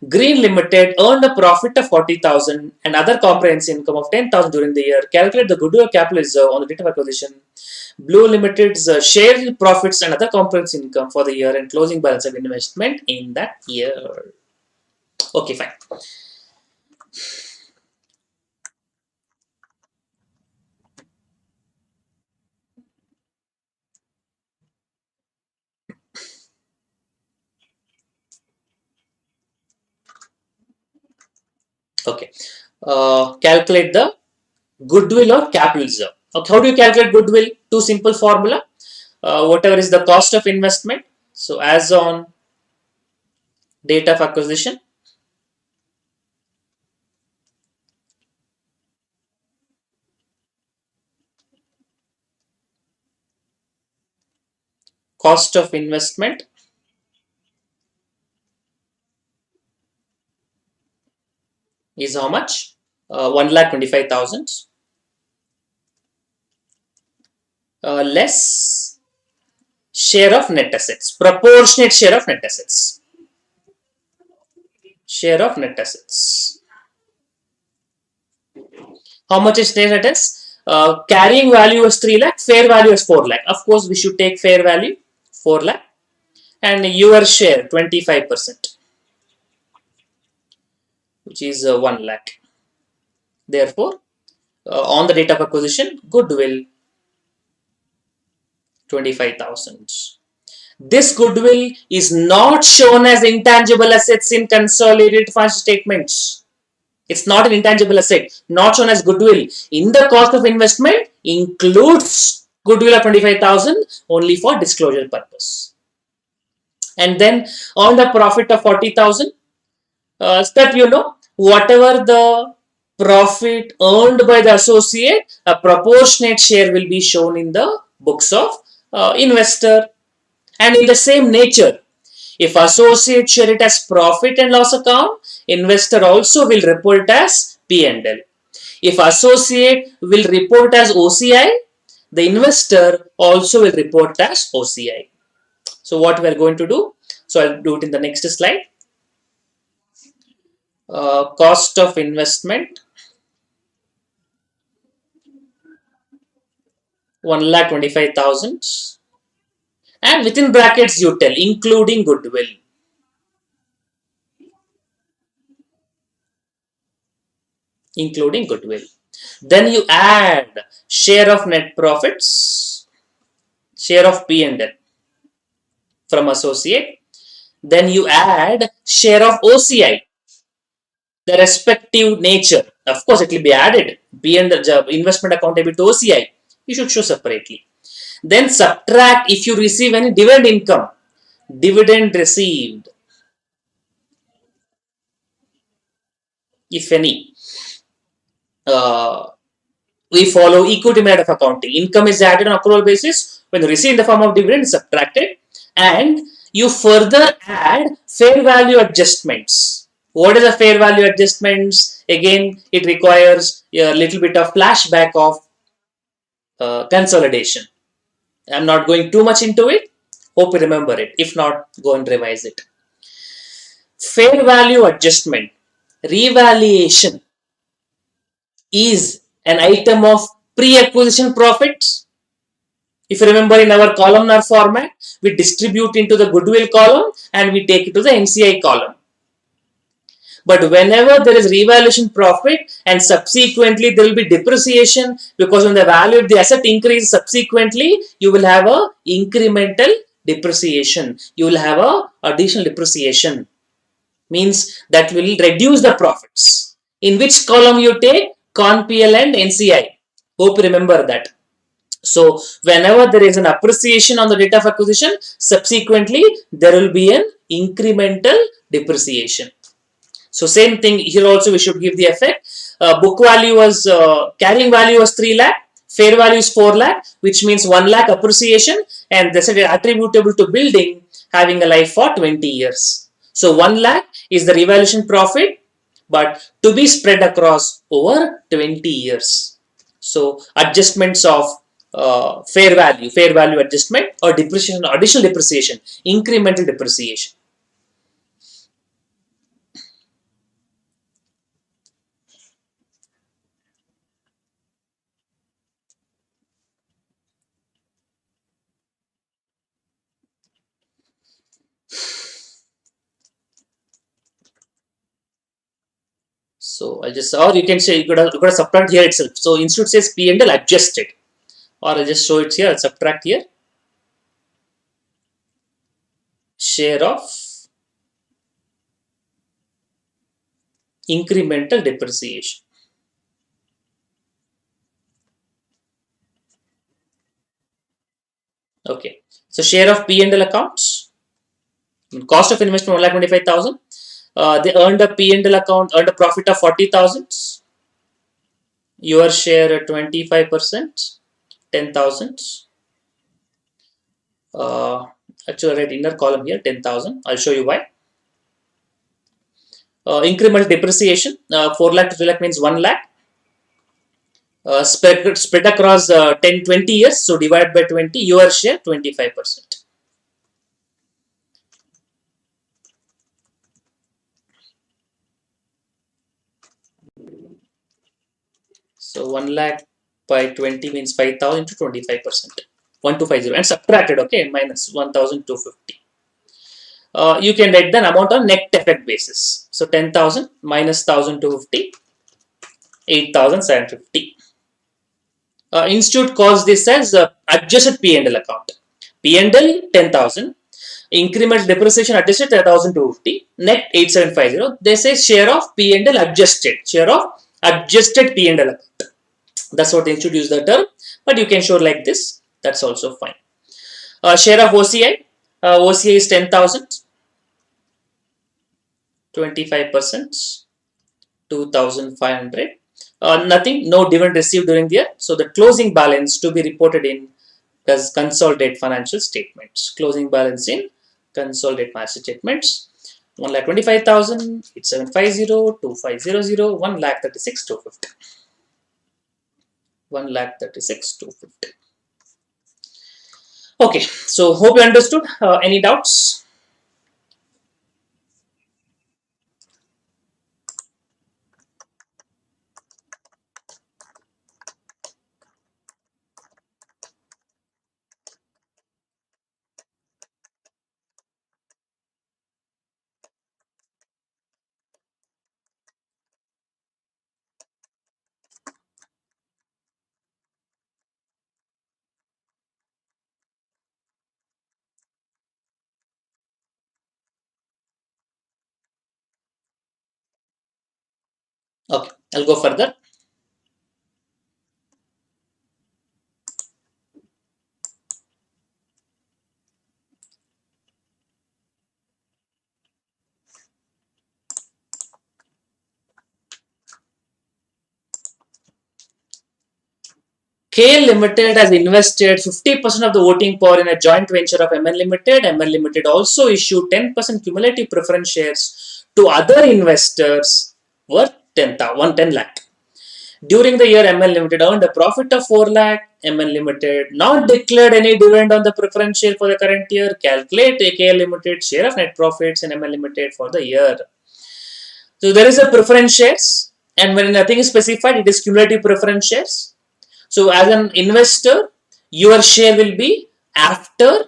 Green Limited earned a profit of 40,000 and other comprehensive income of 10,000 during the year. Calculate the goodwill capital reserve on the date of acquisition. Blue Limited's share profits and other comprehensive income for the year and closing balance of investment in that year. Okay, fine. Okay. Calculate the goodwill or capital reserve. Okay, how do you calculate goodwill? Two simple formula. Whatever is the cost of investment. So as on date of acquisition, cost of investment is how much? 1,25,000 less share of net assets, proportionate share of net assets. Share of net assets. How much is net assets? Carrying value is 3 lakh, fair value is 4 lakh. Of course, we should take fair value 4 lakh and your share 25%, which is 1 lakh. Therefore, on the date of acquisition, goodwill 25,000. This goodwill is not shown as intangible assets in consolidated financial statements. It's not an intangible asset, not shown as goodwill. In the cost of investment, includes goodwill of 25,000 only for disclosure purpose. And then on the profit of 40,000, so that whatever the profit earned by the associate, a proportionate share will be shown in the books of investor. And in the same nature, if associate share it as profit and loss account, investor also will report as P&L. If associate will report as OCI, the investor also will report as OCI. So what we are going to do? So I'll do it in the next slide. Cost of investment 1,25,000 and within brackets you tell including goodwill. Including goodwill. Then you add share of net profits, share of P&L. from associate. Then you add share of OCI, the respective nature. Of course, it will be added. P and the investment account debit to OCI. You should show separately. Then subtract if you receive any dividend income. Dividend received, if any. Uh, we follow equity method of accounting. Income is added on accrual basis. When you receive in the form of dividend, subtracted, and you further add fair value adjustments. What is a fair value adjustments? Again, it requires a little bit of flashback of consolidation. I'm not going too much into it. Hope you remember it. If not, go and revise it. Fair value adjustment, revaluation is an item of pre-acquisition profits. If you remember in our columnar format, we distribute into the Goodwill column and we take it to the NCI column. But whenever there is revaluation profit and subsequently there will be depreciation because when the value of the asset increases subsequently, you will have a incremental depreciation. You will have a additional depreciation. Means that will reduce the profits. In which column you take? Con PL and NCI. Hope you remember that. So whenever there is an appreciation on the date of acquisition, subsequently there will be an incremental depreciation. So same thing here also we should give the effect. Book value was carrying value was 3 lakh, fair value is 4 lakh, which means 1 lakh appreciation, and this is attributable to building having a life for 20 years. So 1 lakh is the revaluation profit, but to be spread across over 20 years. So adjustments of fair value adjustment or depreciation, additional depreciation, incremental depreciation. So I'll just, or you can say you got to subtract here itself. So institute says P and L adjusted, or I'll just show it here. I'll subtract here share of incremental depreciation. Okay. So share of P and L accounts. Cost of investment 1,25,000. They earned a P and L account, earned a profit of 40,000. Your share 25%, 10,000. Actually, I write inner column here 10,000. I'll show you why. Incremental depreciation 4 lakh to 3 lakh means 1 lakh. Spread across 10 20 years, so divide by 20, your share 25%. So 1 lakh by 20 means 5,000 to 25%, 1250, and subtracted, okay, minus 1,250. You can write the amount on net effect basis. So 10,000 minus 1,250, 8,750. Institute calls this as adjusted P&L account. P&L 10,000, increment depreciation adjusted 1,250, net 8,750. They say share of P&L adjusted, share of adjusted P&L account. That's what they should use the term, but you can show like this. That's also fine. Share of OCI. OCI is 10,000, 25%, 2,500. Nothing, no dividend received during the year. So the closing balance to be reported in as consolidated financial statements. Closing balance in consolidated financial statements. 1,25,000, 8,750, 2,500, 1,36,250. 1,36,250. Okay, so hope you understood. Any doubts? Okay, I'll go further. KL Limited has invested 50% of the voting power in a joint venture of ML Limited. ML Limited also issued 10% cumulative preference shares to other investors worth 110 lakh. During the year, ML Limited earned a profit of 4 lakh. ML Limited not declared any dividend on the preference share for the current year. Calculate KL Limited share of net profits in ML Limited for the year. So there is a preference shares, and when nothing is specified, it is cumulative preference shares. So as an investor, your share will be after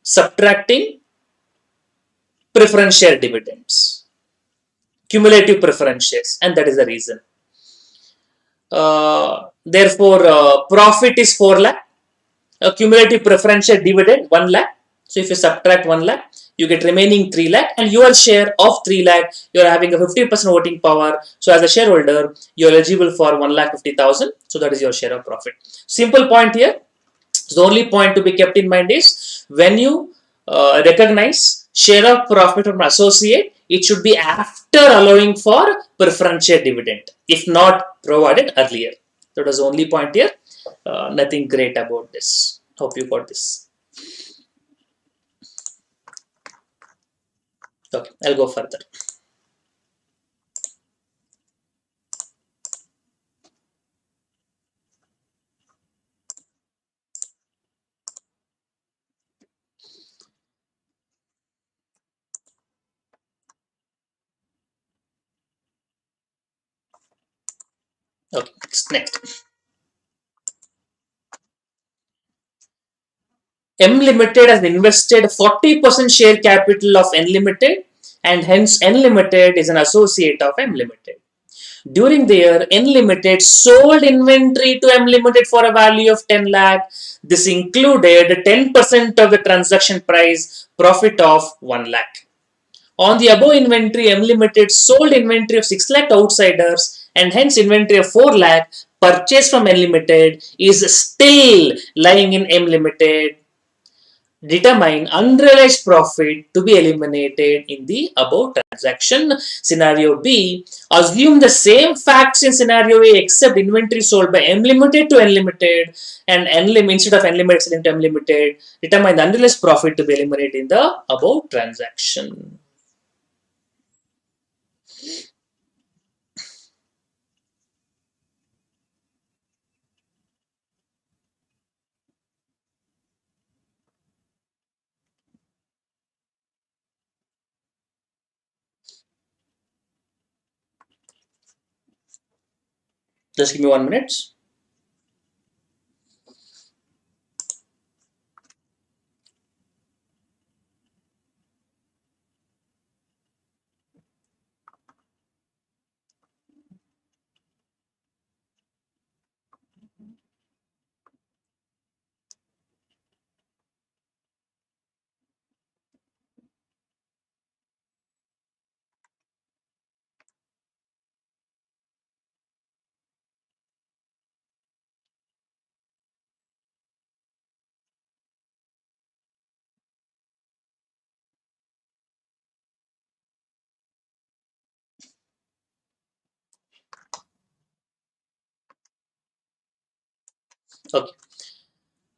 subtracting preference share dividends, cumulative preference shares, and that is the reason. Therefore, profit is 4 lakh, cumulative preference share dividend 1 lakh. So if you subtract 1 lakh, you get remaining 3 lakh, and your share of 3 lakh, you are having a 50% voting power. So as a shareholder, you are eligible for 1 lakh 50,000. So that is your share of profit. Simple point here. So the only point to be kept in mind is when you recognize share of profit from associate, it should be after allowing for preference share dividend, if not provided earlier. That was the only point here. Nothing great about this. Hope you got this. Okay, I'll go further. Okay, next. M Limited has invested 40% share capital of N Limited, and hence N Limited is an associate of M Limited. During the year, N Limited sold inventory to M Limited for a value of 10 lakh. This included 10% of the transaction price profit of 1 lakh. On the above inventory, M Limited sold inventory of 6 lakh to outsiders, and hence inventory of 4 lakh purchased from M Limited is still lying in M Limited. Determine unrealized profit to be eliminated in the above transaction. Scenario B, assume the same facts in scenario A except inventory sold by M Limited to N Limited and instead of N Limited selling to M Limited. Determine the unrealized profit to be eliminated in the above transaction. Just give me 1 minute. Okay.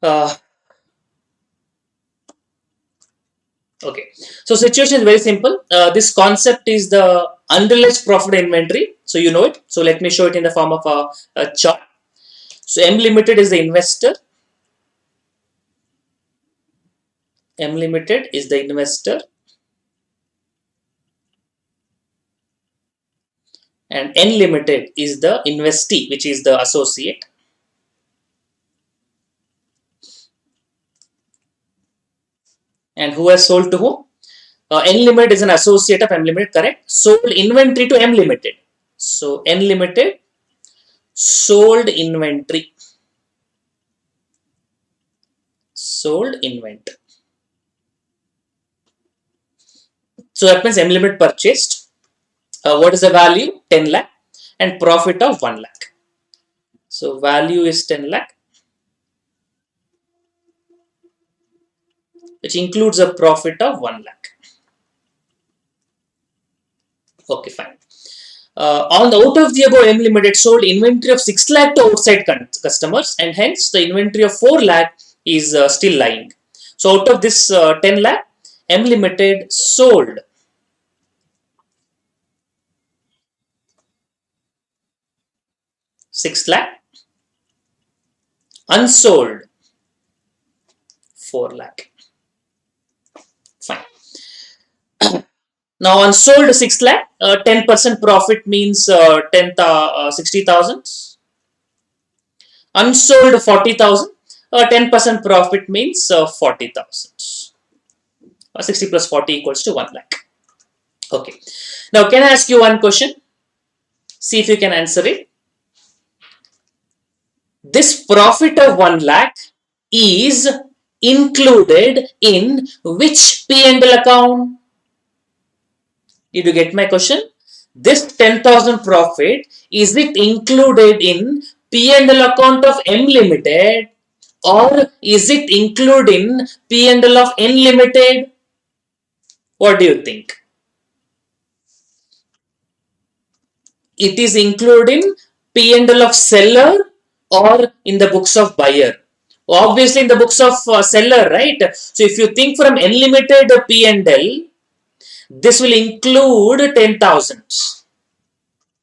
Uh, Okay, so situation is very simple. This concept is the unrealized profit inventory. So you know it. So let me show it in the form of a chart. So M Limited is the investor. M Limited is the investor, and N Limited is the investee, which is the associate. And who has sold to whom? N Limited is an associate of M Limited, correct? Sold inventory to M Limited. So N Limited sold inventory. Sold inventory. So that means M Limited purchased. What is the value? 10 lakh. and profit of 1 lakh. So value is 10 lakh, which includes a profit of 1 lakh. Okay, fine. On the out of the above, M Limited sold inventory of 6 lakh to outside customers, and hence the inventory of 4 lakh is still lying. So out of this 10 lakh, M Limited sold 6 lakh, unsold 4 lakh. Fine. Now unsold 6 lakh, 10% profit means 60,000. Unsold 40,000, 10% profit means 40,000. 60 plus 40 equals to 1 lakh. Okay. Now can I ask you one question? See if you can answer it. This profit of 1 lakh is included in which P&L account? Did you get my question? This 10,000 profit, is it included in P&L account of M Limited, or is it included in P&L of N Limited? What do you think? It is included in P&L of seller or in the books of buyer? Obviously in the books of seller, right? So if you think from N Limited P&L, this will include 10,000.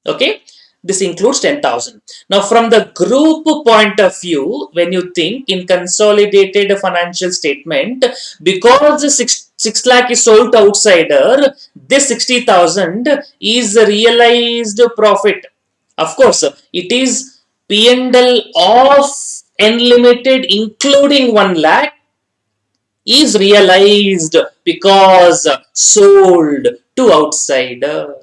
Okay, this includes 10,000. Now from the group point of view, when you think in consolidated financial statement, because 6 lakh is sold to outsider, this 60,000 is realized profit. Of course, it is P&L of N Limited including 1 lakh is realized because sold to outsider.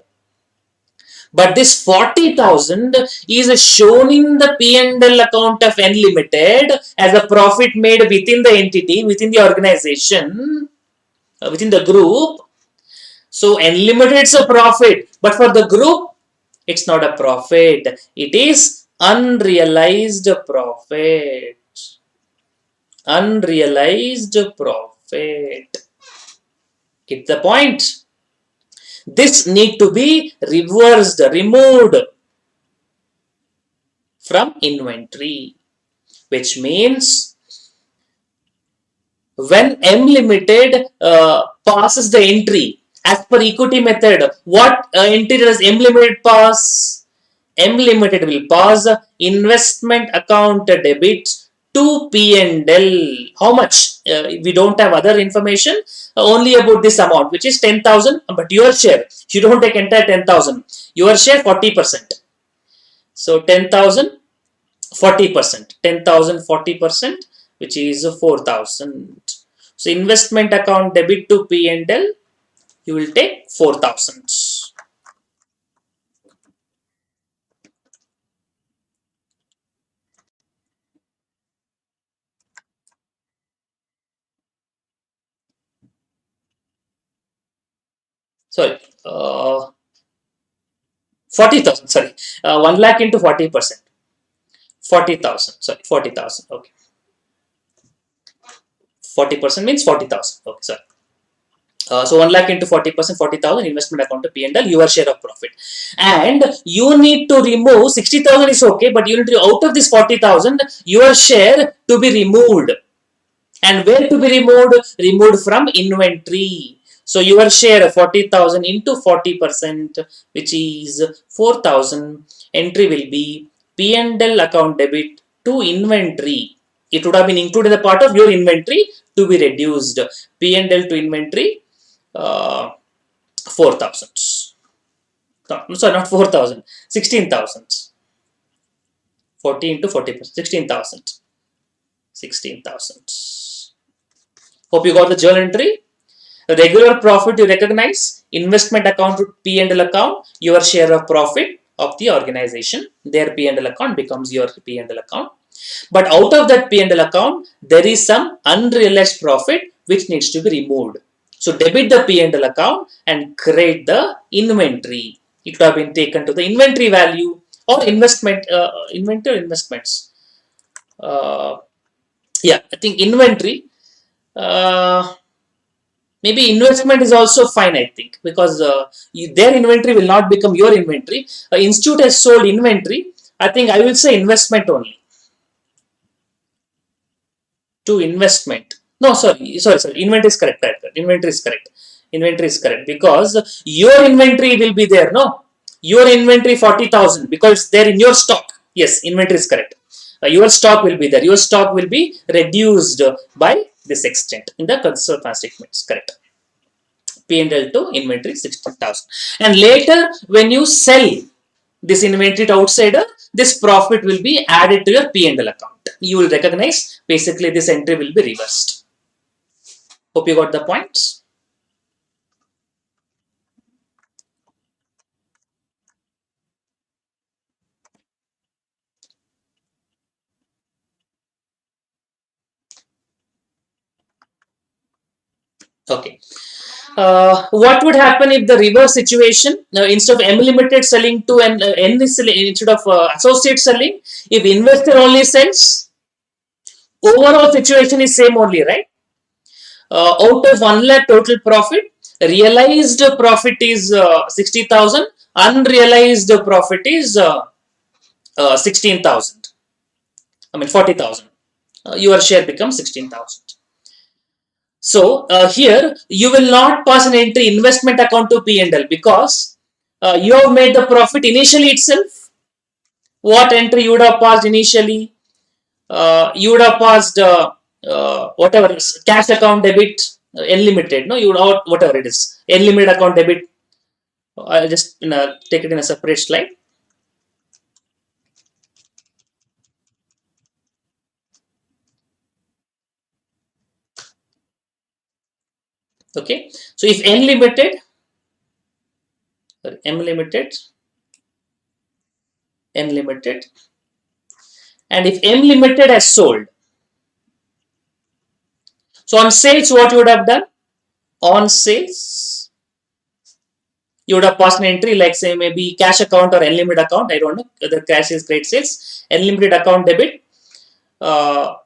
But this 40,000 is shown in the P&L account of N Limited as a profit made within the entity, within the organization, within the group. So N Limited is a profit, but for the group, it's not a profit. It is unrealized profit. Unrealized profit. Get the point? This need to be reversed, removed from inventory, which means when M Limited passes the entry as per equity method, what entry does M Limited pass? M Limited will pass investment account debit to P&L. How much? We don't have other information, only about this amount, which is 10,000, but your share, you don't take entire 10,000. Your share 40%. So 10,000, 40%. 10,000, 40%, which is 4,000. So investment account debit to P&L, you will take 4,000. Sorry, 40,000, sorry, 1 lakh into 40%. 40,000, sorry, 40,000, okay. 40% means 40,000, okay, sorry. So 1 lakh into 40%, 40,000 investment account to P&L, your share of profit. And you need to remove 60,000 is okay, but you need to, out of this 40,000, your share to be removed. And where to be removed? Removed from inventory. So your share 40,000 into 40%, which is 4,000. Entry will be P&L account debit to inventory. It would have been included in the part of your inventory to be reduced. P&L to inventory 4,000. No, sorry, not 4,000. 16,000. 40 into 40%. 16,000. 16,000. Hope you got the journal entry. Regular profit you recognize, investment account to P&L account, your share of profit of the organization. Their P&L account becomes your P&L account. But out of that P&L account, there is some unrealized profit which needs to be removed. So debit the P&L account and create the inventory. It would have been taken to the inventory value. or investment, inventory or investments. Uh, yeah, I think inventory. Uh, Maybe investment is also fine, I think, because their inventory will not become your inventory. Institute has sold inventory. I think I will say investment only. To investment. No, sorry. Inventory is correct. Inventory is correct. Inventory is correct because your inventory will be there. No, your inventory 40,000 because they're in your stock. Yes, inventory is correct. Your stock will be there. Your stock will be reduced by this extent in the consolidated statements. Correct. P&L to inventory 60,000. And later, when you sell this inventory to outsider, this profit will be added to your P&L account. You will recognize basically this entry will be reversed. Hope you got the points. Okay. What would happen if the reverse situation, instead of M Limited selling to N instead of associate selling, if investor only sells, overall situation is same only, right? Out of 1 lakh total profit, realized profit is 60,000, unrealized profit is 16,000. I mean 40,000. Your share becomes 16,000. So here you will not pass an entry investment account to P&L because you have made the profit initially itself. What entry you would have passed initially? You would have passed whatever cash account debit, unlimited. No, you would have whatever it is, unlimited account debit. I'll just take it in a separate slide. Okay, so if unlimited, unlimited, unlimited, and if unlimited has sold, so on sales, what you would have done? On sales, you would have passed an entry like say maybe cash account or unlimited account. I don't know whether cash is great sales, unlimited account debit. Uh,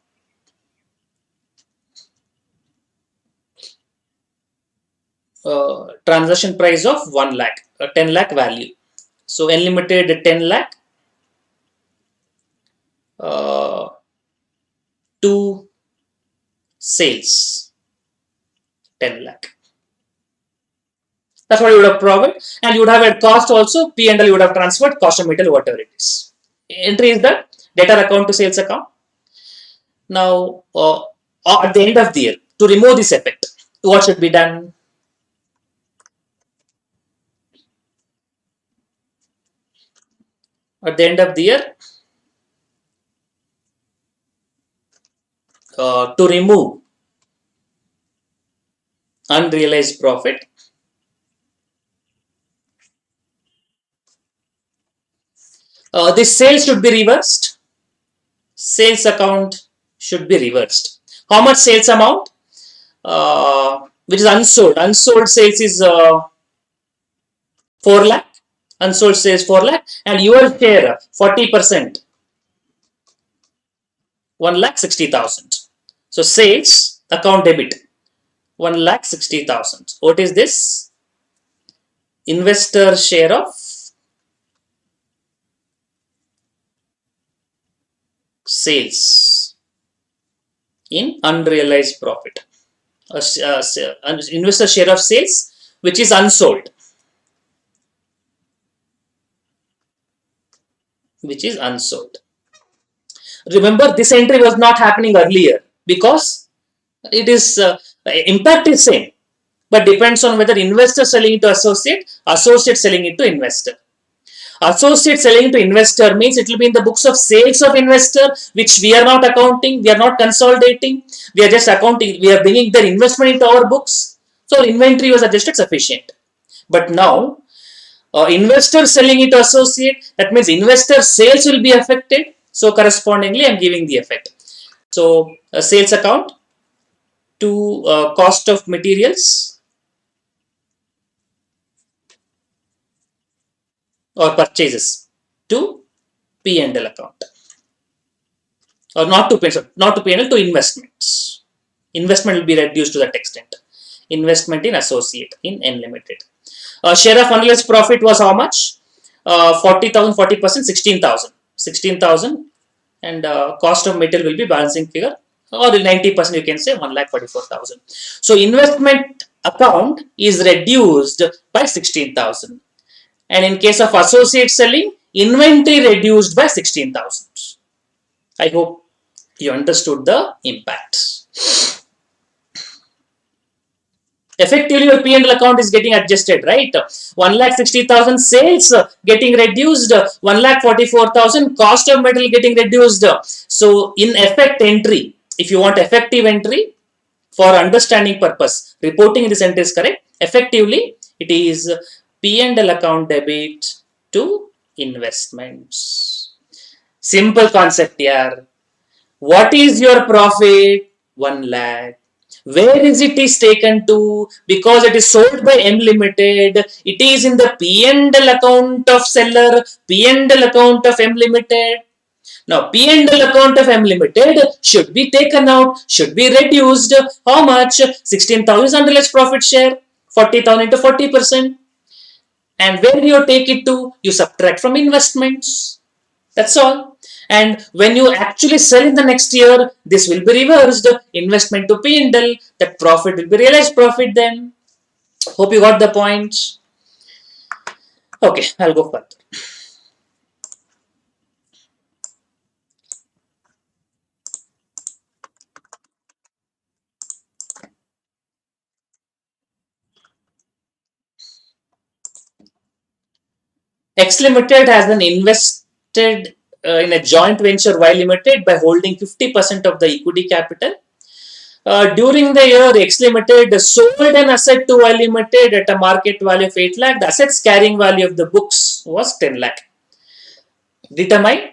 Transaction price of 1 lakh, 10 lakh value. So unlimited 10 lakh uh, to sales 10 lakh. That's what you would have provided, and you would have at cost also P&L you would have transferred cost of material whatever it is. Entry is the debtor account to sales account. Now at the end of the year to remove this effect, what should be done? At the end of the year, to remove unrealized profit, this sales should be reversed. Sales account should be reversed. How much sales amount? Which is unsold. Unsold sales is 4 lakh. Unsold sales 4 lakh, and your share 40%, 1 lakh 60,000. So sales account debit 1 lakh 60,000. What is this? Investor share of sales in unrealized profit. Investor share of sales which is unsold. Which is unsold. Remember, this entry was not happening earlier because it is impact is same, but depends on whether investor selling it to associate selling it to investor. Associate selling to investor means it will be in the books of sales of investor, which we are not accounting, we are not consolidating, we are just accounting, we are bringing their investment into our books. So inventory was adjusted sufficient. But now, investor selling it to associate, that means investor sales will be affected. So correspondingly, I am giving the effect. So sales account to cost of materials or purchases to P&L account. Or not to P&L, not to P&L, to investments. Investment will be reduced to that extent. Investment in associate in Unlimited. Share of unrealized profit was how much? 40,000, 40%, 16,000. 16,000, and cost of material will be balancing figure, or 90% you can say 1,44,000. So investment account is reduced by 16,000. And in case of associate selling, inventory reduced by 16,000. I hope you understood the impacts. Effectively, your P&L account is getting adjusted, right? 1,60,000 sales getting reduced, 1,44,000 cost of material getting reduced. So, in effect entry, if you want effective entry for understanding purpose, reporting in this entry is correct. Effectively, it is P&L account debit to investments. Simple concept here. What is your profit? 1 lakh. Where is it is taken to? Because it is sold by M Limited. It is in the P&L account of seller, P&L account of M Limited. Now, P&L account of M Limited should be taken out, should be reduced. How much? 16,000 unrealized profit share, 40,000 into 40%. And where you take it to? You subtract from investments. That's all. And when you actually sell in the next year, this will be reversed. Investment to P&L, that profit will be realized profit then. Hope you got the point. Okay, I'll go further. X Limited has been invested in a joint venture Y Limited by holding 50% of the equity capital. During the year, X Limited sold an asset to Y Limited at a market value of 8 lakh. The asset's carrying value of the books was 10 lakh. Determine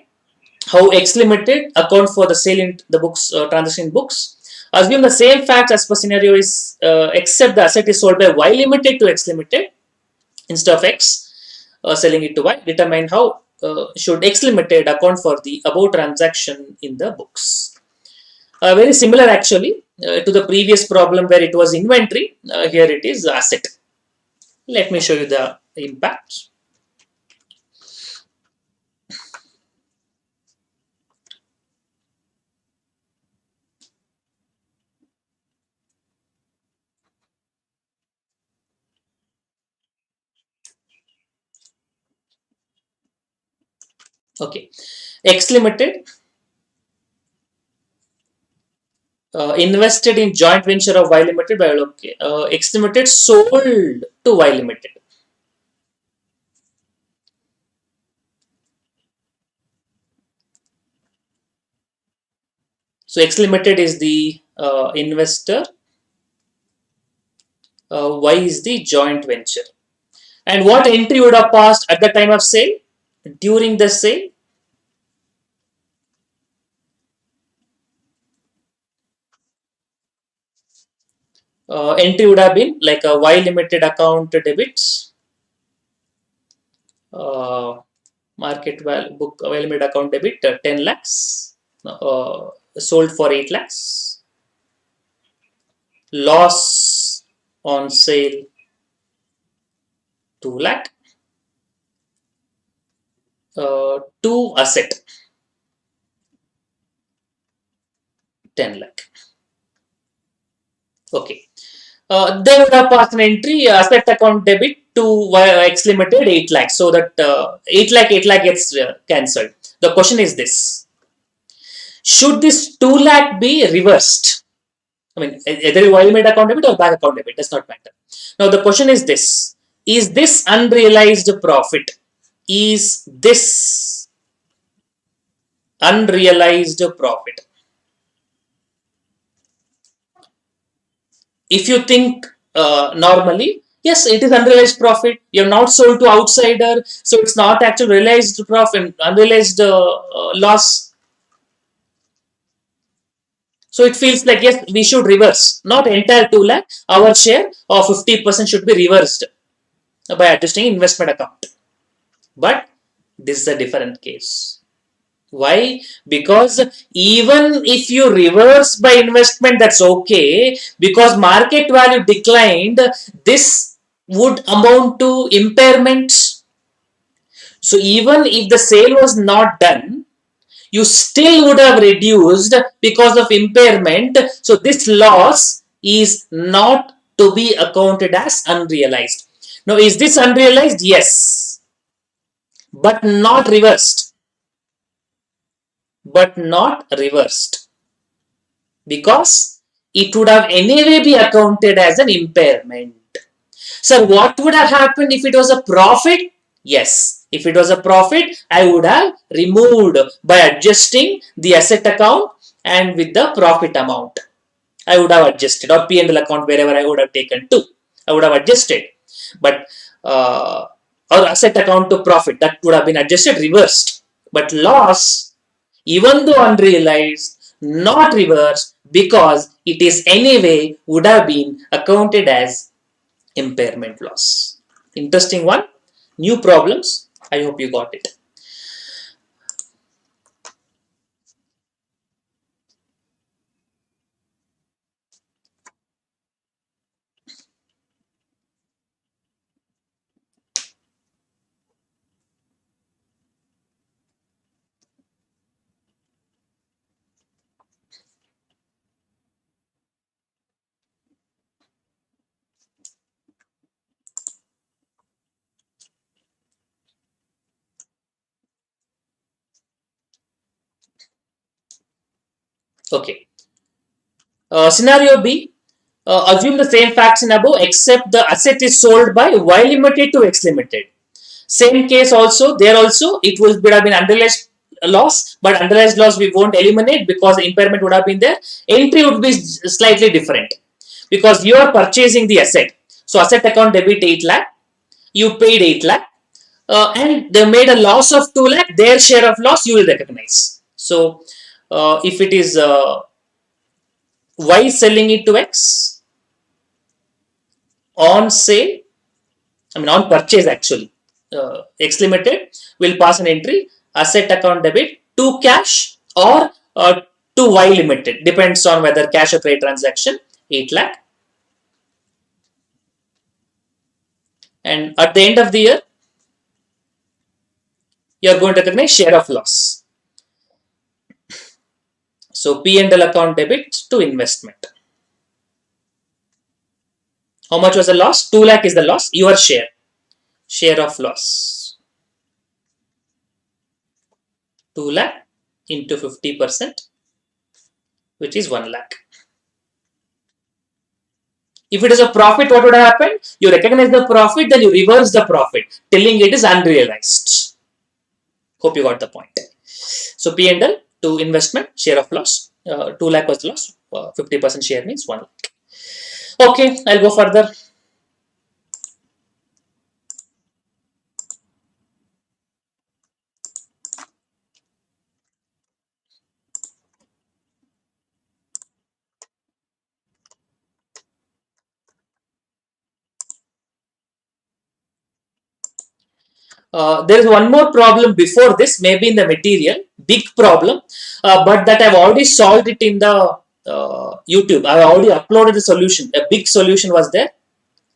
how X Limited account for the sale in the books, transaction books. Assume the same facts as per scenario is, except the asset is sold by Y Limited to X Limited instead of X selling it to Y. Determine how should X Limited account for the above transaction in the books. Very similar actually to the previous problem where it was inventory. Here it is asset. Let me show you the impact. Okay, X Limited invested in joint venture of Y Limited by X Limited sold to Y Limited. So X Limited is the investor, Y is the joint venture. And what entry would have passed at the time of sale? During the sale, entry would have been like a Y Limited account debits, market value book Y Limited account debit 10 lakhs, sold for 8 lakhs, loss on sale 2 lakh, to asset 10 lakh. Okay. They would have passed an entry asset account debit to X Limited 8 lakh. So that 8 lakh gets cancelled. The question is this: should this 2 lakh be reversed? I mean, either Y Limited account debit or bank account debit, does not matter. Now the question is this: is this unrealized profit? Is this unrealized profit? If you think normally, yes, it is unrealized profit. You have not sold to outsider, so it's not actually realized profit, unrealized loss. So it feels like yes, we should reverse, not entire 2 lakh. Our share of 50% should be reversed by adjusting investment account. But this is a different case. Why? Because even if you reverse by investment, that's okay. Because market value declined, this would amount to impairments. So even if the sale was not done, you still would have reduced because of impairment. So this loss is not to be accounted as unrealized. Now, is this unrealized? Yes, but not reversed. But not reversed, because it would have anyway be accounted as an impairment. So what would have happened if it was a profit? Yes, if it was a profit, I would have removed by adjusting the asset account and with the profit amount. I would have adjusted, or P&L account, wherever I would have taken to. I would have adjusted. But or asset account to profit, that would have been adjusted, reversed. But loss, even though unrealized, not reversed, because it is anyway would have been accounted as impairment loss. Interesting one. New problems. I hope you got it. Okay. Scenario B. Assume the same facts in above, except the asset is sold by Y Limited to X Limited. Same case also, there also it would have been unrealized loss, but unrealized loss we won't eliminate because the impairment would have been there. Entry would be slightly different because you are purchasing the asset. So asset account debit 8 lakh, you paid 8 lakh, and they made a loss of 2 lakh, their share of loss you will recognize. So if it is Y selling it to X on sale, I mean on purchase actually, X Limited will pass an entry, asset account debit to cash or to Y Limited, depends on whether cash or credit transaction, 8 lakh. And at the end of the year, you are going to recognize share of loss. So P&L account debit to investment. How much was the loss? 2 lakh is the loss, your share. Share of loss. 2 lakh into 50%, which is 1 lakh. If it is a profit, what would happen? You recognize the profit, then you reverse the profit, telling it is unrealized. Hope you got the point. So P&L to investment, share of loss. 2 lakh was the loss. 50% share means 1 lakh. Okay, I'll go further. There is one more problem before this, maybe in the material, big problem, but that I've already solved it in the YouTube. I've already uploaded the solution. A big solution was there.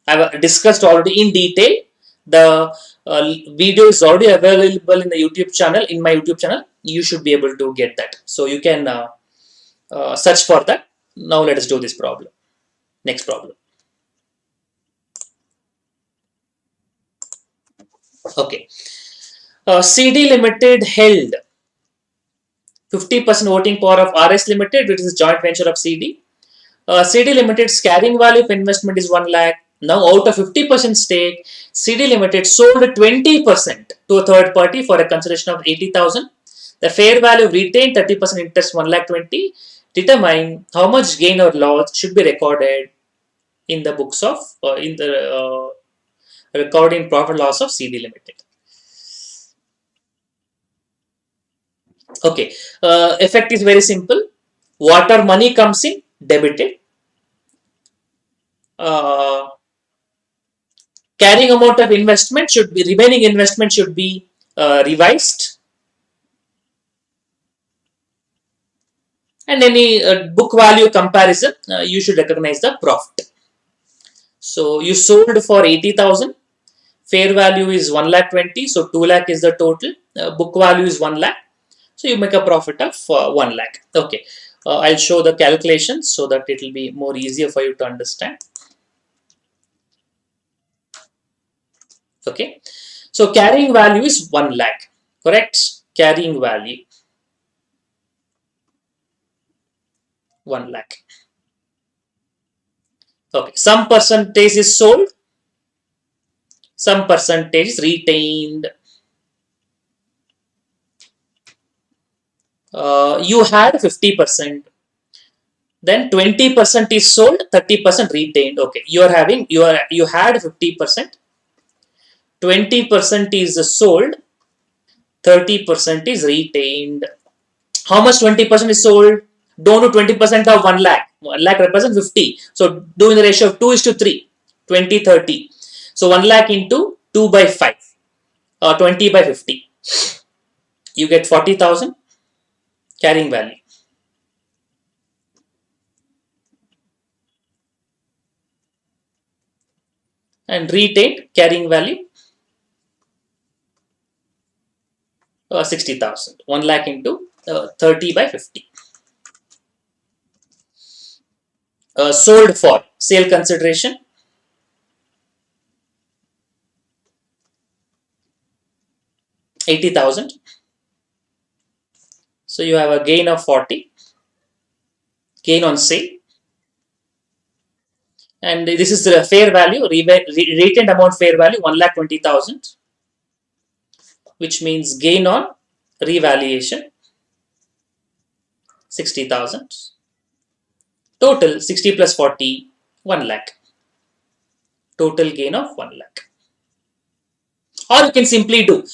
I've discussed already in detail. The video is already available in the YouTube channel, in my YouTube channel. You should be able to get that. So you can search for that. Now let us do this problem. Next problem. Okay. CD Limited held 50% voting power of RS Limited, which is a joint venture of CD. CD Limited's carrying value of investment is 1 lakh. Now, out of 50% stake, CD Limited sold 20% to a third party for a consideration of 80,000. The fair value retained 30% interest 1 lakh 20. Determine how much gain or loss should be recorded in the books of in the recording profit loss of CD Limited. Okay, effect is very simple. Water money comes in, debited. Uh, Carrying amount of investment should be, remaining investment should be revised. and any book value comparison, you should recognize the profit. So you sold for 80,000, fair value is 1 lakh 20, so 2 lakh is the total, book value is 1 lakh, so you make a profit of 1 lakh. Okay, I'll show the calculations so that it will be more easier for you to understand. Okay, so carrying value is 1 lakh, correct? Carrying value 1 lakh. Okay, some percentage is sold, some percentage is retained. You had 50%, then 20% is sold, 30% retained. Okay, you had 50%, 20% is sold, 30% is retained. How much 20% is sold? Don't do 20% of 1 lakh. 1 lakh represents 50. So do in the ratio of 2 is to 3, 20, 30. So 1 lakh into 2 by 5, 20 by 50. You get 40,000 carrying value. And retained carrying value 60,000. 1 lakh into 30 by 50. Sold for sale consideration 80,000. So you have a gain of 40, gain on sale. And this is the fair value, retained amount fair value 1,20,000, which means gain on revaluation 60,000. Total 60 plus 40, 1 lakh. Total gain of 1 lakh. Or you can simply do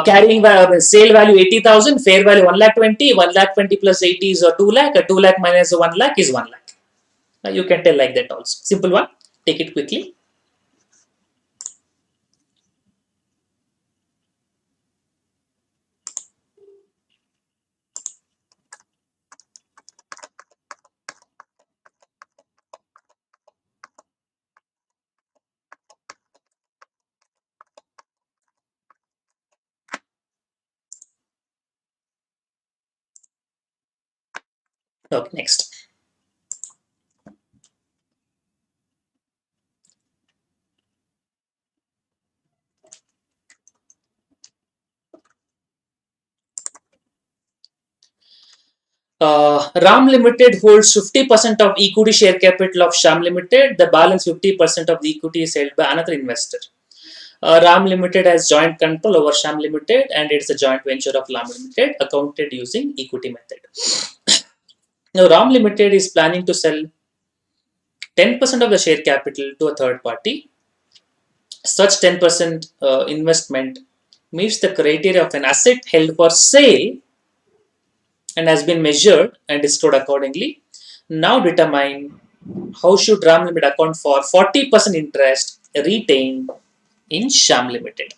carrying sale value 80,000, fair value 1,20,000, 1,20,000 plus 80 is 2 lakh, 2 lakh minus 1 lakh is 1 lakh. You can tell like that also. Simple one. Take it quickly. Okay, next. Ram Limited holds 50% of equity share capital of Sham Limited. The balance 50% of the equity is held by another investor. Ram Limited has joint control over Sham Limited and it's a joint venture of Ram Limited accounted using equity method. Now, Ram Limited is planning to sell 10% of the share capital to a third party. Such 10% investment meets the criteria of an asset held for sale and has been measured and disclosed accordingly. Now determine how should Ram Limited account for 40% interest retained in Sham Limited.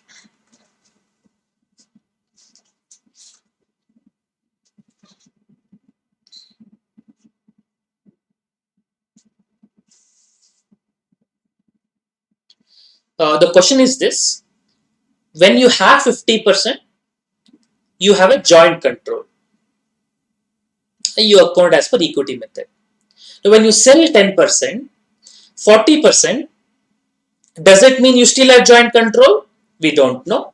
The question is this: when you have 50%, you have a joint control. You account as per equity method. So when you sell 10%, 40%, does it mean you still have joint control? We don't know.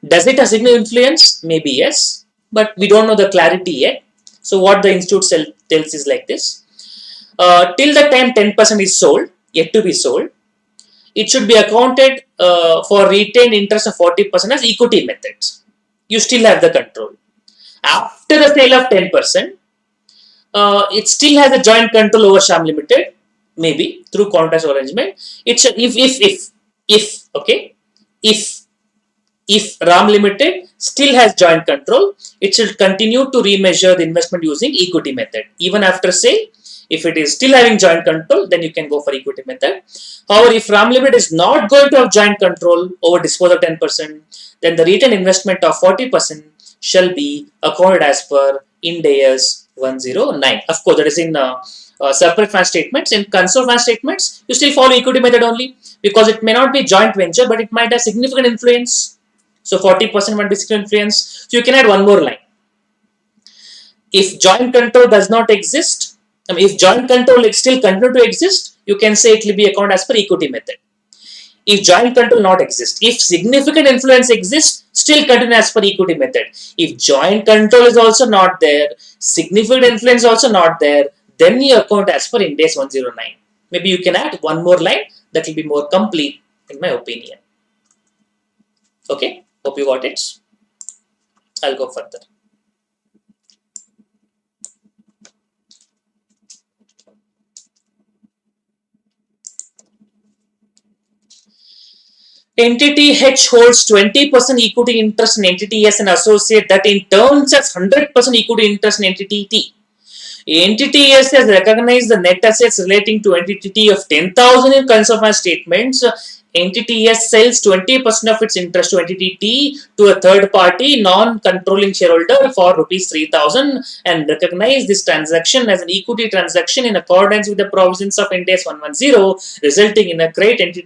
Does it have significant influence? Maybe yes, but we don't know the clarity yet. So what the institute tells is like this. Till the time 10% is sold, yet to be sold, it should be accounted for retained interest of 40% as equity methods. You still have the control. After the sale of 10%, it still has a joint control over Sham Limited, maybe through contract arrangement. It's if Ram Limited still has joint control, it should continue to remeasure the investment using equity method. Even after sale, if it is still having joint control, then you can go for equity method. However, if Ram Limited is not going to have joint control over disposal of 10%, then the retained investment of 40% shall be accounted as per Ind AS 109. Of course, that is in separate finance statements. In consolidated finance statements, you still follow equity method only because it may not be joint venture, but it might have significant influence. So 40% might be significant influence. So you can add one more line. If joint control does not exist, if joint control still continue to exist, you can say it will be accounted as per equity method. If joint control not exist, if significant influence exists, still continue as per equity method. If joint control is also not there, significant influence also not there, then you account as per Ind AS 109. Maybe you can add one more line that will be more complete, in my opinion. Okay, hope you got it. I'll go further. Entity H holds 20% equity interest in entity S and associate that in turn has 100% equity interest in entity T. Entity S has recognized the net assets relating to entity T of 10,000 in consolidated statements. Entity S sells 20% of its interest to entity T to a third party non-controlling shareholder for rupees 3,000 and recognize this transaction as an equity transaction in accordance with the provisions of Ind AS 110, resulting in a credit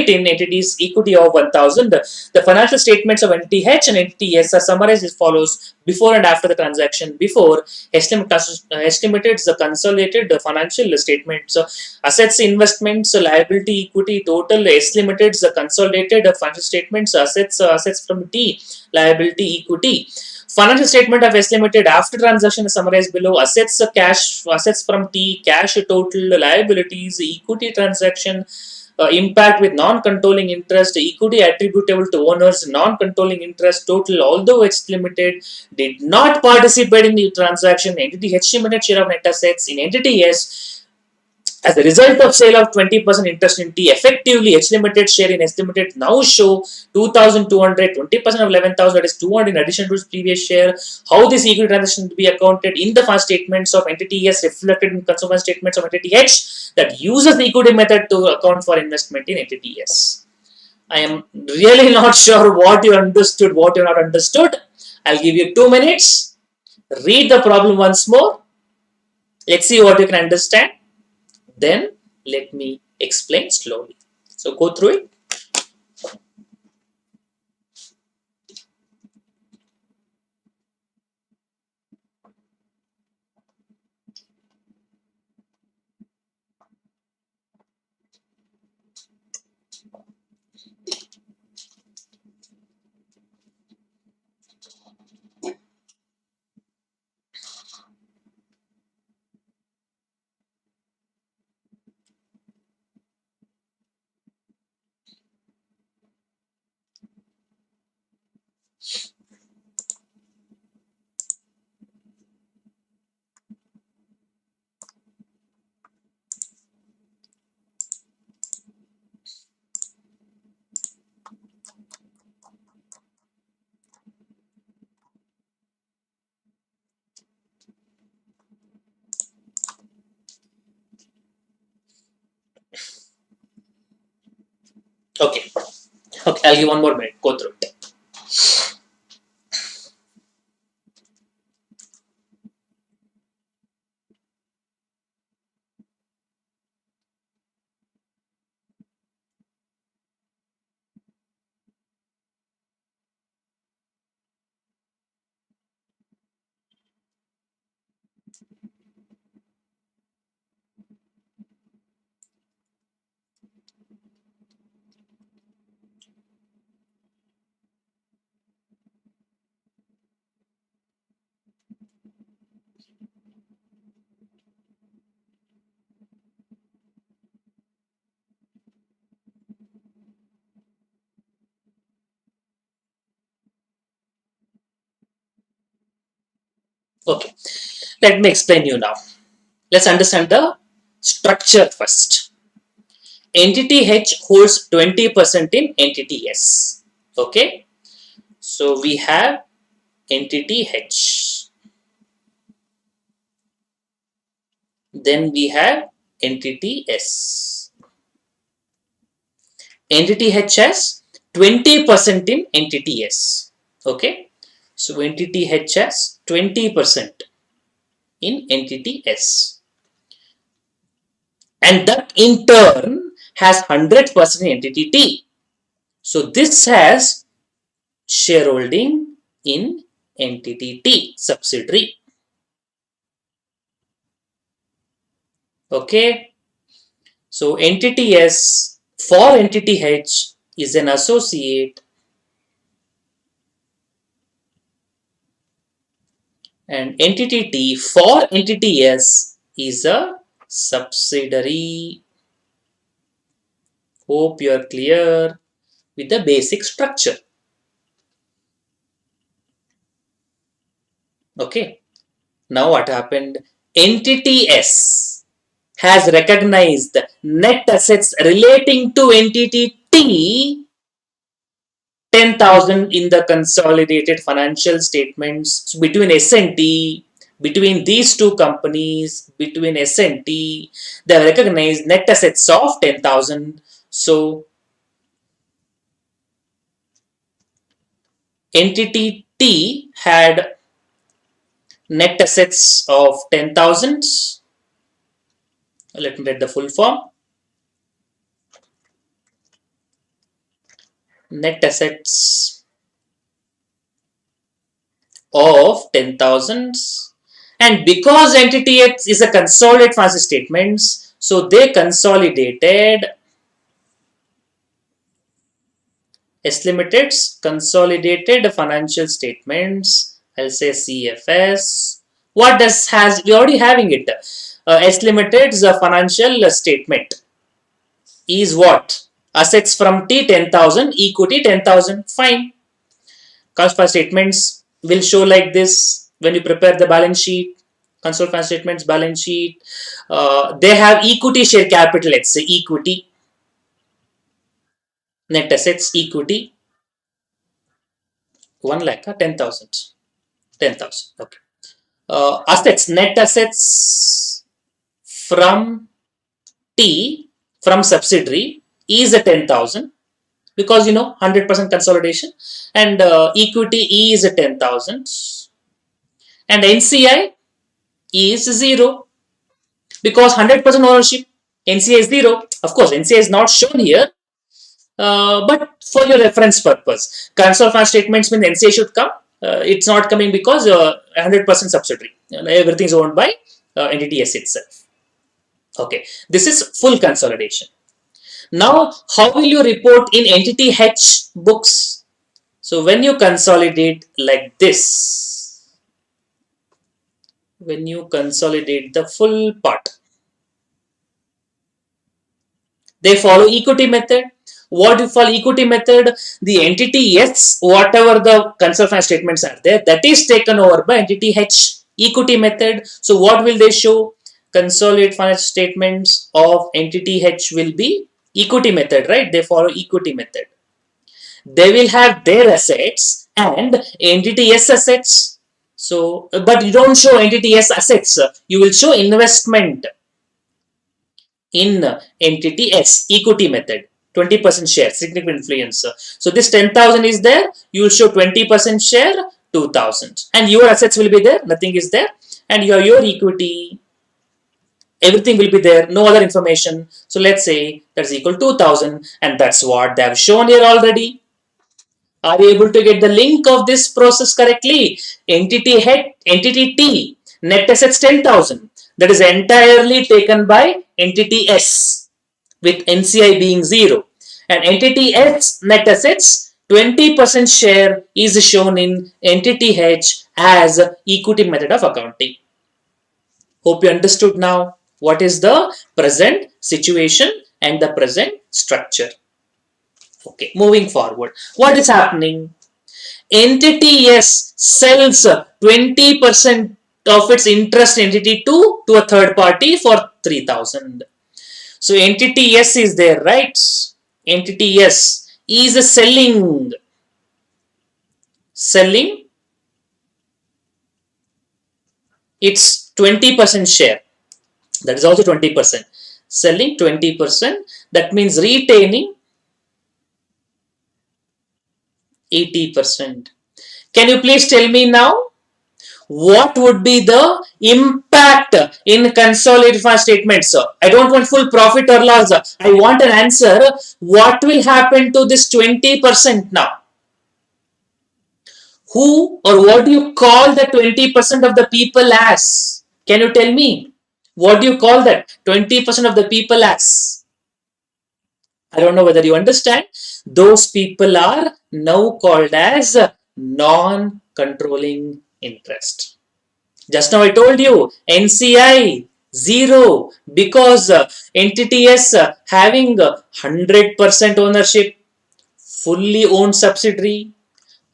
in entity's equity of 1,000. The financial statements of entity H and entity S are summarized as follows before and after the transaction. Before, estimated the consolidated financial statements, assets, investments, liability, equity, total, estimated the consolidated financial statements, assets from T, liability, equity. Financial statement of S Limited after transaction is summarized below. Assets, cash, assets from T, cash total, liabilities, equity transaction, impact with non-controlling interest, equity attributable to owners, non-controlling interest total, although H Limited did not participate in the transaction, entity H Limited share of net assets in entity S. As a result of sale of 20% interest in T, effectively H Limited share in S Limited now show 2,200, 20% of 11,000, that is 200 in addition to its previous share. How this equity transaction to be accounted in the fund statements of entity S reflected in consumer statements of entity H that uses the equity method to account for investment in entity S. I am really not sure what you understood, what you not understood. I'll give you 2 minutes. Read the problem once more. Let's see what you can understand. Then let me explain slowly. So go through it. Okay. Okay, I'll give one more minute. Go through it. Okay. Let me explain you now. Let's understand the structure first. Entity H holds 20% in entity S. Okay. So we have entity H. Then we have entity S. Entity H has 20% in entity S. Okay. So entity H has 20%. in entity S. And that in turn has 100% in entity T. So this has shareholding in entity T, subsidiary. Okay. So entity S for entity H is an associate and entity T for entity S is a subsidiary. Hope you are clear with the basic structure. Okay. Now what happened? Entity S has recognized net assets relating to entity T 10,000 in the consolidated financial statements. So between S and T, between these two companies, between S and T, they have recognized net assets of 10,000. So entity T had net assets of 10,000. Let me read the full form. Net assets of 10,000. And because entity X is a consolidated financial statements, so they consolidated S Limited's consolidated financial statements. I'll say CFS. What does has we already having it? S Limited's financial statement is what? Assets from T 10,000, equity 10,000. Fine. Cash flow statements will show like this when you prepare the balance sheet. Consolidated financial statements, balance sheet. They have equity share capital. Let's say equity, net assets, equity 1 lakh, 10,000. 10,000. Okay. Assets, net assets from T, from subsidiary is a 10,000 because 100% consolidation, and equity is a 10,000, and NCI is 0 because 100% ownership. NCI is 0. Of course, NCI is not shown here, but for your reference purpose, consolidated financial statements means NCI should come. It's not coming because 100% subsidiary. Everything is owned by entity S itself. Okay, this is full consolidation. Now, how will you report in entity H books? So, when you consolidate like this, when you consolidate the full part, they follow equity method. What you follow equity method? The entity S, whatever the consolidated statements are there, that is taken over by entity H, equity method. So, what will they show? Consolidated financial statements of entity H will be equity method, right? They follow equity method. They will have their assets and entity S assets. So, but you don't show entity S assets. You will show investment in entity S, equity method. 20% share, significant influence. So, this 10,000 is there. You will show 20% share, 2,000. And your assets will be there. Nothing is there. And your equity, everything will be there, no other information. So let's say that's equal to 2,000, and that's what they have shown here already. Are you able to get the link of this process correctly? Entity head, entity T, net assets 10,000. That is entirely taken by entity S, with NCI being 0. And entity S net assets, 20% share is shown in entity H as equity method of accounting. Hope you understood now what is the present situation and the present structure. Okay, moving forward. What is happening? Entity S sells 20% of its interest in entity 2 to a third party for 3,000. So entity S is there, right? Entity S is selling its 20% share. That is also 20%. Selling 20%, that means retaining 80%. Can you please tell me now, What would be the impact in consolidated financial statements? I don't want full profit or loss. I want an answer. What will happen to this 20% now? Who or what do you call the 20% of the people as? Can you tell me? What do you call that 20% of the people as? I don't know whether you understand. Those people are now called as non-controlling interest. Just now I told you NCI 0 because entity S having 100% ownership, fully owned subsidiary.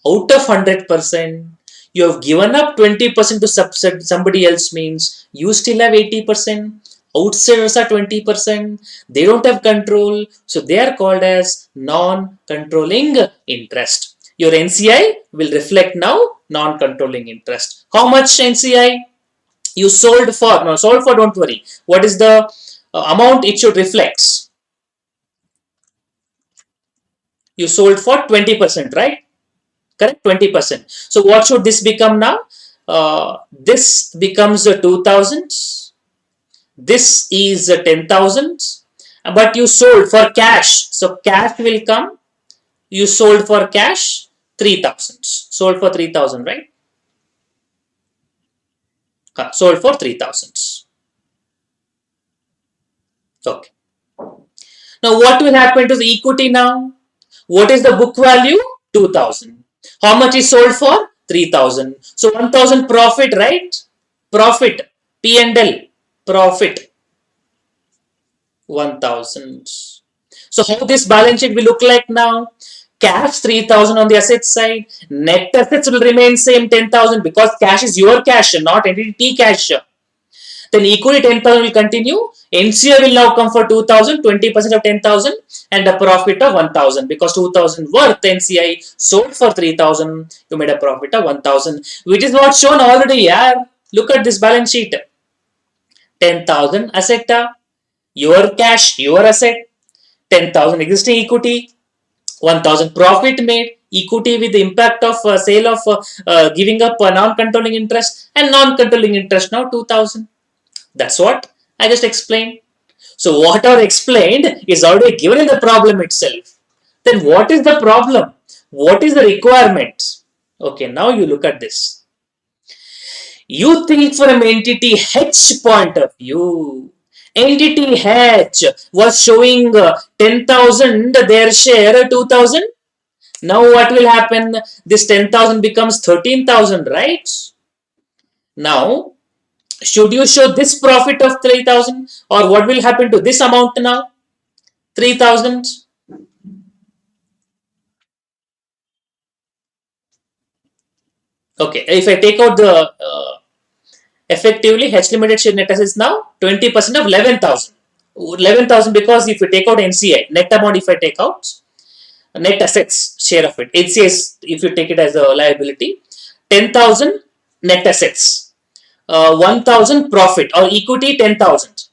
Out of 100%, you have given up 20% to somebody else, means you still have 80%. Outsiders are 20%. They don't have control, so they are called as non-controlling interest. Your NCI will reflect now non-controlling interest. How much NCI you sold for? No, sold for, don't worry. What is the amount it should reflect? You sold for 20%, right? Correct, 20%. So what should this become now? This becomes 2000. This is 10,000. But you sold for cash. So cash will come. You sold for cash 3,000. Sold for 3,000, right? Sold for 3,000. Okay. Now what will happen to the equity now? What is the book value? 2,000. How much is sold for? 3,000. So 1,000 profit, right? Profit. P&L. Profit. 1,000. So how this balance sheet will look like now? Cash 3,000 on the asset side. Net assets will remain same 10,000 because cash is your cash, not entity T cash. Then equally 10,000 will continue. NCA will now come for 2,000, 20% of 10,000 and a profit of 1,000 because 2,000 worth NCI sold for 3,000. You made a profit of 1,000, which is what's shown already. Yeah. Look at this balance sheet. 10,000 asset, your cash, your asset, 10,000 existing equity, 1,000 profit made, equity with the impact of sale of giving up non-controlling interest, and non-controlling interest now 2,000. That's what I just explained. So whatever explained is already given in the problem itself. Then what is the problem? What is the requirement? Okay, now you look at this. You think from entity H point of view. Entity H was showing 10,000 their share 2,000. Now what will happen? This 10,000 becomes 13,000, right? Now should you show this profit of 3,000 or what will happen to this amount now? 3,000. Okay, if I take out the effectively H limited share net assets now 20% of 11,000. 11,000 because if you take out NCI, net amount if I take out, net assets share of it. NCI if you take it as a liability, 10,000 net assets, 1,000 profit or equity 10,000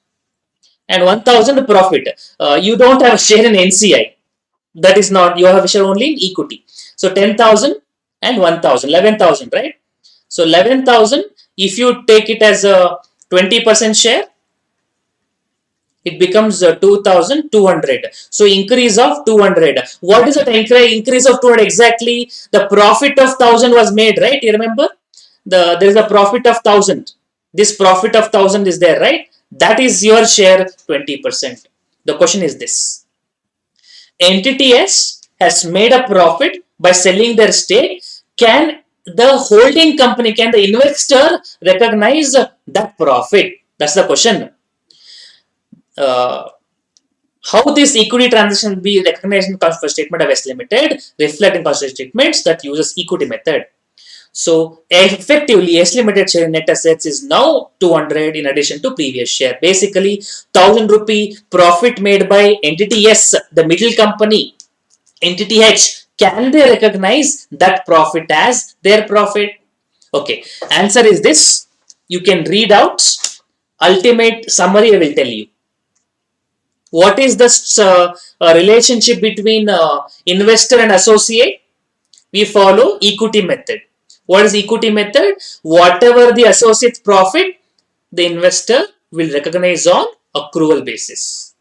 and 1,000 profit. You don't have a share in NCI. That is not, you have a share only in equity. So 10,000 and 1,000, 11,000, right? So 11,000, if you take it as a 20% share, it becomes 2,200. So increase of 200. What is that increase of 200 exactly? The profit of 1,000 was made, right? You remember? There is a profit of 1,000. This profit of 1,000 is there, right? That is your share 20%. The question is this. Entity S has made a profit by selling their stake. Can the holding company, can the investor recognize that profit? That's the question. How this equity transaction will be recognized in consolidated statement of S Limited, reflect in consolidated statements that uses equity method. So effectively, S Limited share in net assets is now 200 in addition to previous share. Basically, 1,000 rupee profit made by entity S, the middle company, entity H. Can they recognize that profit as their profit? Okay, answer is this. You can read out. Ultimate summary I will tell you. What is the relationship between investor and associate? We follow equity method. What is equity method? Whatever the associate's profit, the investor will recognize on accrual basis.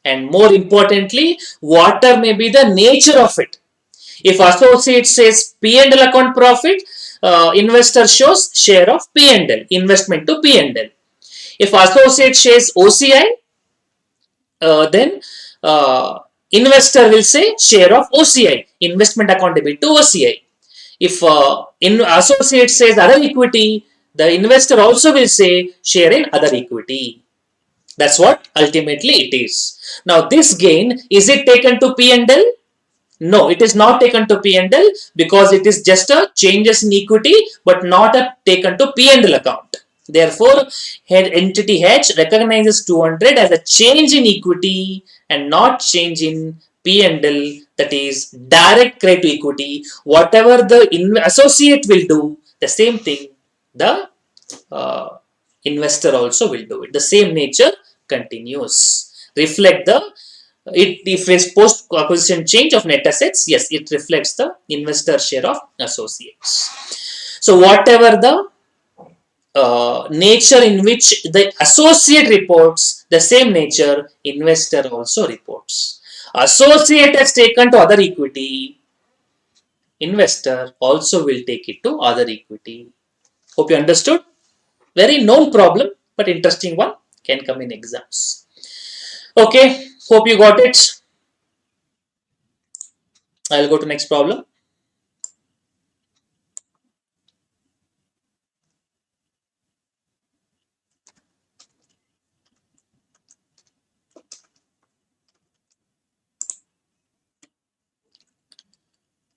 And more importantly, whatever may be the nature of it. If associate says P&L account profit, investor shows share of P&L, investment to P&L. If associate says OCI, then investor will say share of OCI, investment account debit to OCI. If in associate says other equity, the investor also will say share in other equity. That's what ultimately it is. Now this gain, is it taken to P&L? No, it is not taken to P&L because it is just a changes in equity but not a taken to P&L account. Therefore, head entity H recognizes 200 as a change in equity and not change in P&L, that is direct credit to equity. Whatever the associate will do, the same thing the uh, investor also will do it. The same nature continues. Reflect the if it's post acquisition change of net assets, yes, it reflects the investor share of associates. So whatever the nature in which the associate reports, the same nature investor also reports. Associate has taken to other equity, investor also will take it to other equity. Hope you understood. Very known problem, but interesting one, can come in exams. Okay, hope you got it. I'll go to next problem.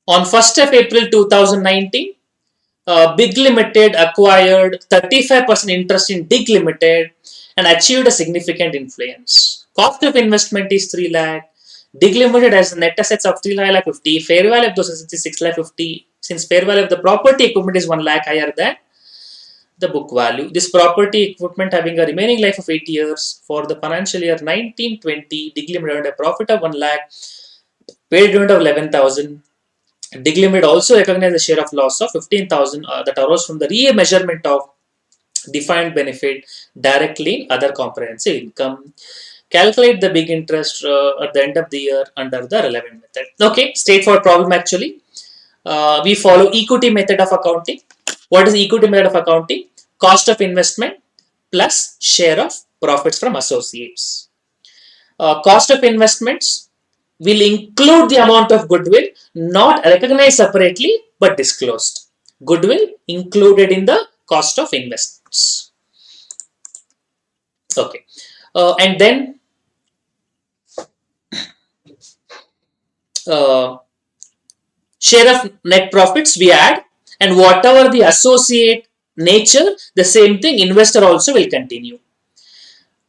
On 1st of April 2019, Big Limited acquired 35% interest in Dig Limited and achieved a significant influence. Cost of investment is 3 lakh. Dig Limited has net assets of 3 lakh 50. Fair value of those assets is 6 lakh 50. Since fair value of the property equipment is 1 lakh higher than the book value. This property equipment having a remaining life of 8 years for the financial year 1920, Dig Limited had a profit of 1 lakh, paid dividend of 11,000. Dig Limited also recognized a share of loss of 15,000 that arose from the remeasurement of defined benefit directly in other comprehensive income. Calculate the big interest at the end of the year under the relevant method. Okay, straightforward problem actually. We follow equity method of accounting. What is equity method of accounting? Cost of investment plus share of profits from associates. Cost of investments will include the amount of goodwill not recognized separately but disclosed. Goodwill included in the cost of investments. Okay. And then share of net profits we add, and whatever the associate nature, the same thing investor also will continue.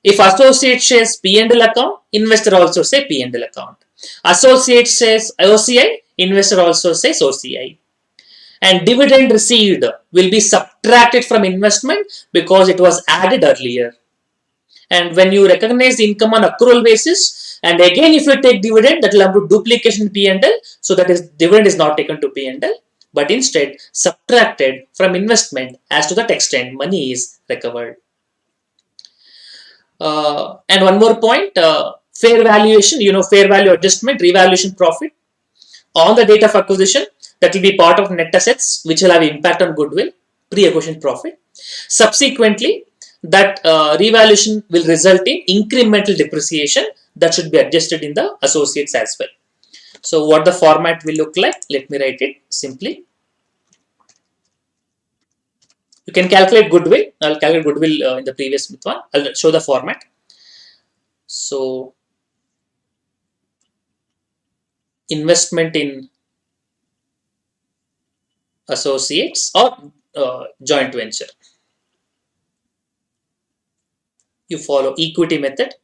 If associate says P&L account, investor also say P&L account. Associate says OCI, investor also says OCI. And dividend received will be subtracted from investment because it was added earlier. And when you recognize the income on accrual basis, and again if you take dividend, that will have to duplication in P&L, so that is dividend is not taken to P&L, but instead subtracted from investment as to that extent money is recovered. And one more point, fair valuation, fair value adjustment, revaluation profit on the date of acquisition, that will be part of net assets, which will have impact on goodwill, pre-acquisition profit. Subsequently, that revaluation will result in incremental depreciation that should be adjusted in the associates as well. So what the format will look like, let me write it simply. You can calculate goodwill. I'll calculate goodwill in the previous one. I'll show the format. So investment in associates or joint venture. You follow equity method.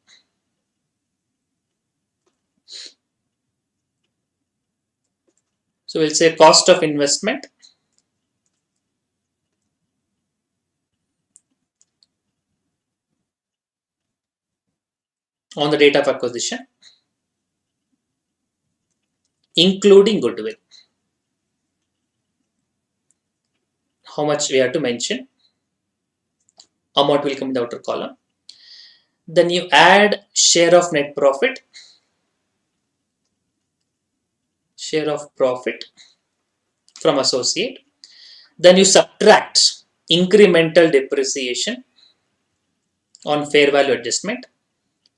So we'll say cost of investment on the date of acquisition, including goodwill. how much we have to mention. Amount will come in the outer column. Then you add share of net profit, share of profit from associate. Then you subtract incremental depreciation on fair value adjustment,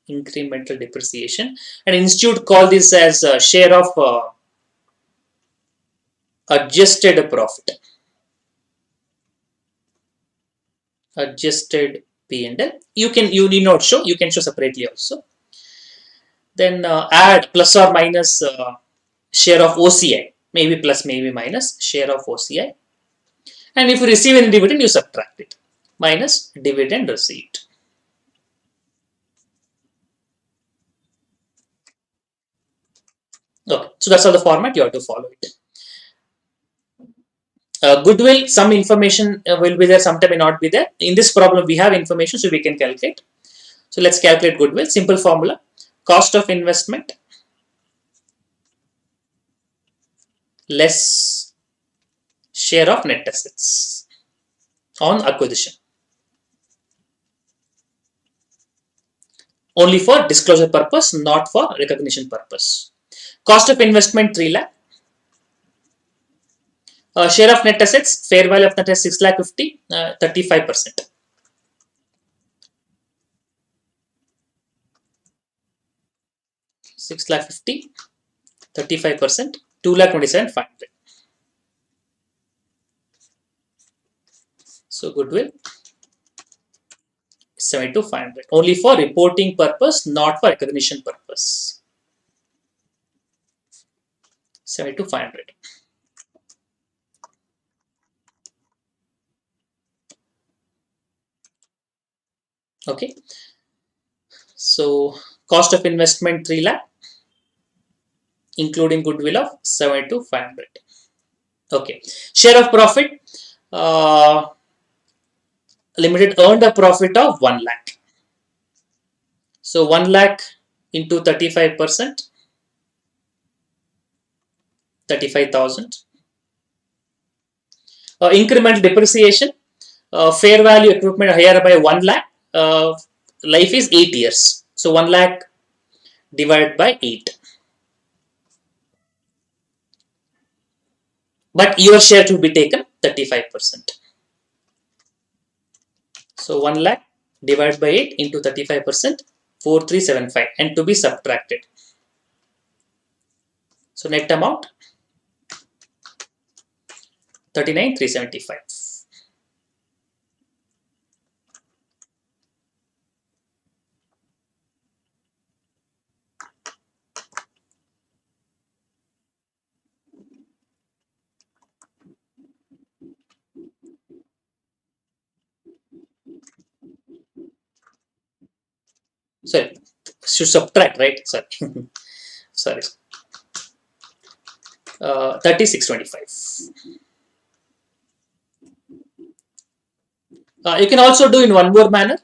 incremental depreciation, and institute call this as share of adjusted profit, adjusted P&L. You need not show, you can show separately also. Then add plus or minus share of OCI, maybe plus, maybe minus share of OCI. And if you receive any dividend, you subtract it, minus dividend receipt. Okay, so that's how the format you have to follow it. Goodwill, some information will be there, sometime may not be there. In this problem, we have information, so we can calculate. So let's calculate goodwill. Simple formula: cost of investment less share of net assets on acquisition. Only for disclosure purpose, not for recognition purpose. Cost of investment 3 lakh. Share of net assets, fair value of net assets 6 lakh 50, 35%. Six lakh 50, 35%, 2 lakh 27 500. So goodwill 72 500. Only for reporting purpose, not for recognition purpose. 72 500. Okay. So cost of investment 3 lakh, including goodwill of 72 500. Okay. Share of profit. Limited earned a profit of 1 lakh. So 1 lakh into 35%, 35,000. Incremental depreciation, fair value equipment higher by 1 lakh. Life is 8 years. So 1 lakh divided by 8. But your share to be taken 35%. So 1 lakh divided by 8 into 35%, 4375, and to be subtracted. So net amount 39,375. Sorry, should subtract, right? Sorry. Sorry. 3625. You can also do in one more manner.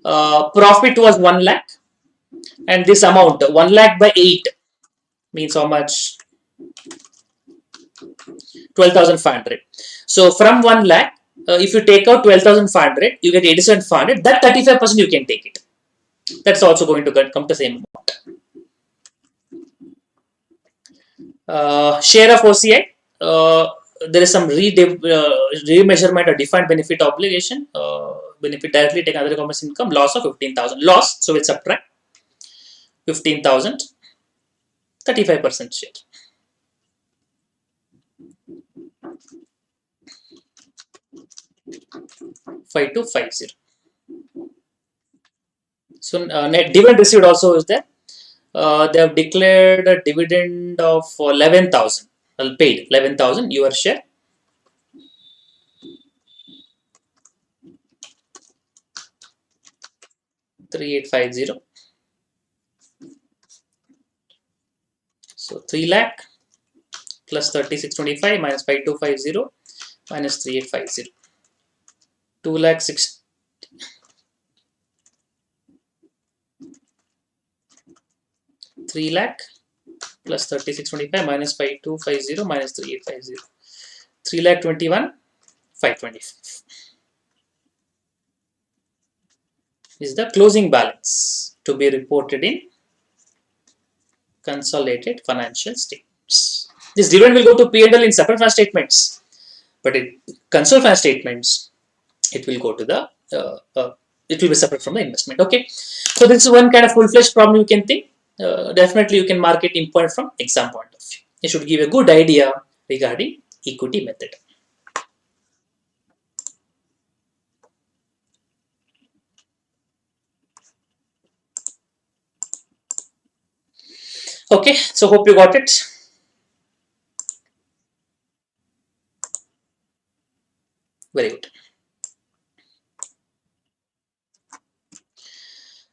Profit was 1 lakh, and this amount 1 lakh by 8 means how much? 12,500. So from 1 lakh, if you take out 12,500, you get 87,500. That 35% you can take it. That's also going to come to the same amount. Share of OCI. There is some remeasurement or defined benefit obligation. Benefit directly taken other commerce income. Loss of 15,000. Loss. So we'll subtract 15,000. 35% share. Five two five zero. So net dividend received also is there. They have declared a dividend of 11,000. Paid 11,000 your share. $3,850. So 3 lakh plus 3625 minus 5250 minus 3850. 2 lakh 6. 3 lakh plus 3625 minus 5250 minus 3850. 3 lakh 21. 525 is the closing balance to be reported in consolidated financial statements. This dividend will go to P&L in separate financial statements, but in consolidated statements, it will go to the it will be separate from the investment. Okay, so this is one kind of full-fledged problem you can think. Definitely, you can mark it important from exam point of view. It should give a good idea regarding equity method. Okay, so hope you got it. Very good.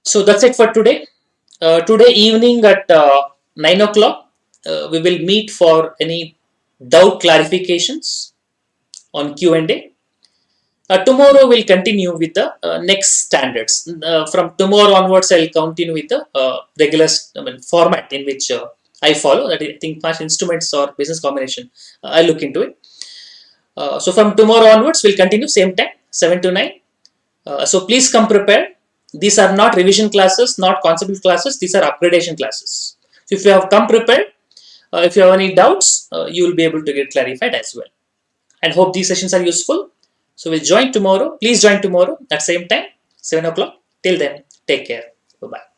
So that's it for today. Today evening at 9 o'clock, we will meet for any doubt clarifications on Q&A. Tomorrow we'll continue with the next standards. From tomorrow onwards, I'll continue with the regular format in which I follow. That is, I think, financial instruments or business combination. I'll look into it. So from tomorrow onwards, we'll continue same time, 7 to 9. So please come prepared. These are not revision classes, not conceptual classes. These are upgradation classes. So if you have come prepared, if you have any doubts, you will be able to get clarified as well. And hope these sessions are useful. So we'll join tomorrow. Please join tomorrow at same time, 7 o'clock. Till then, take care. Bye-bye.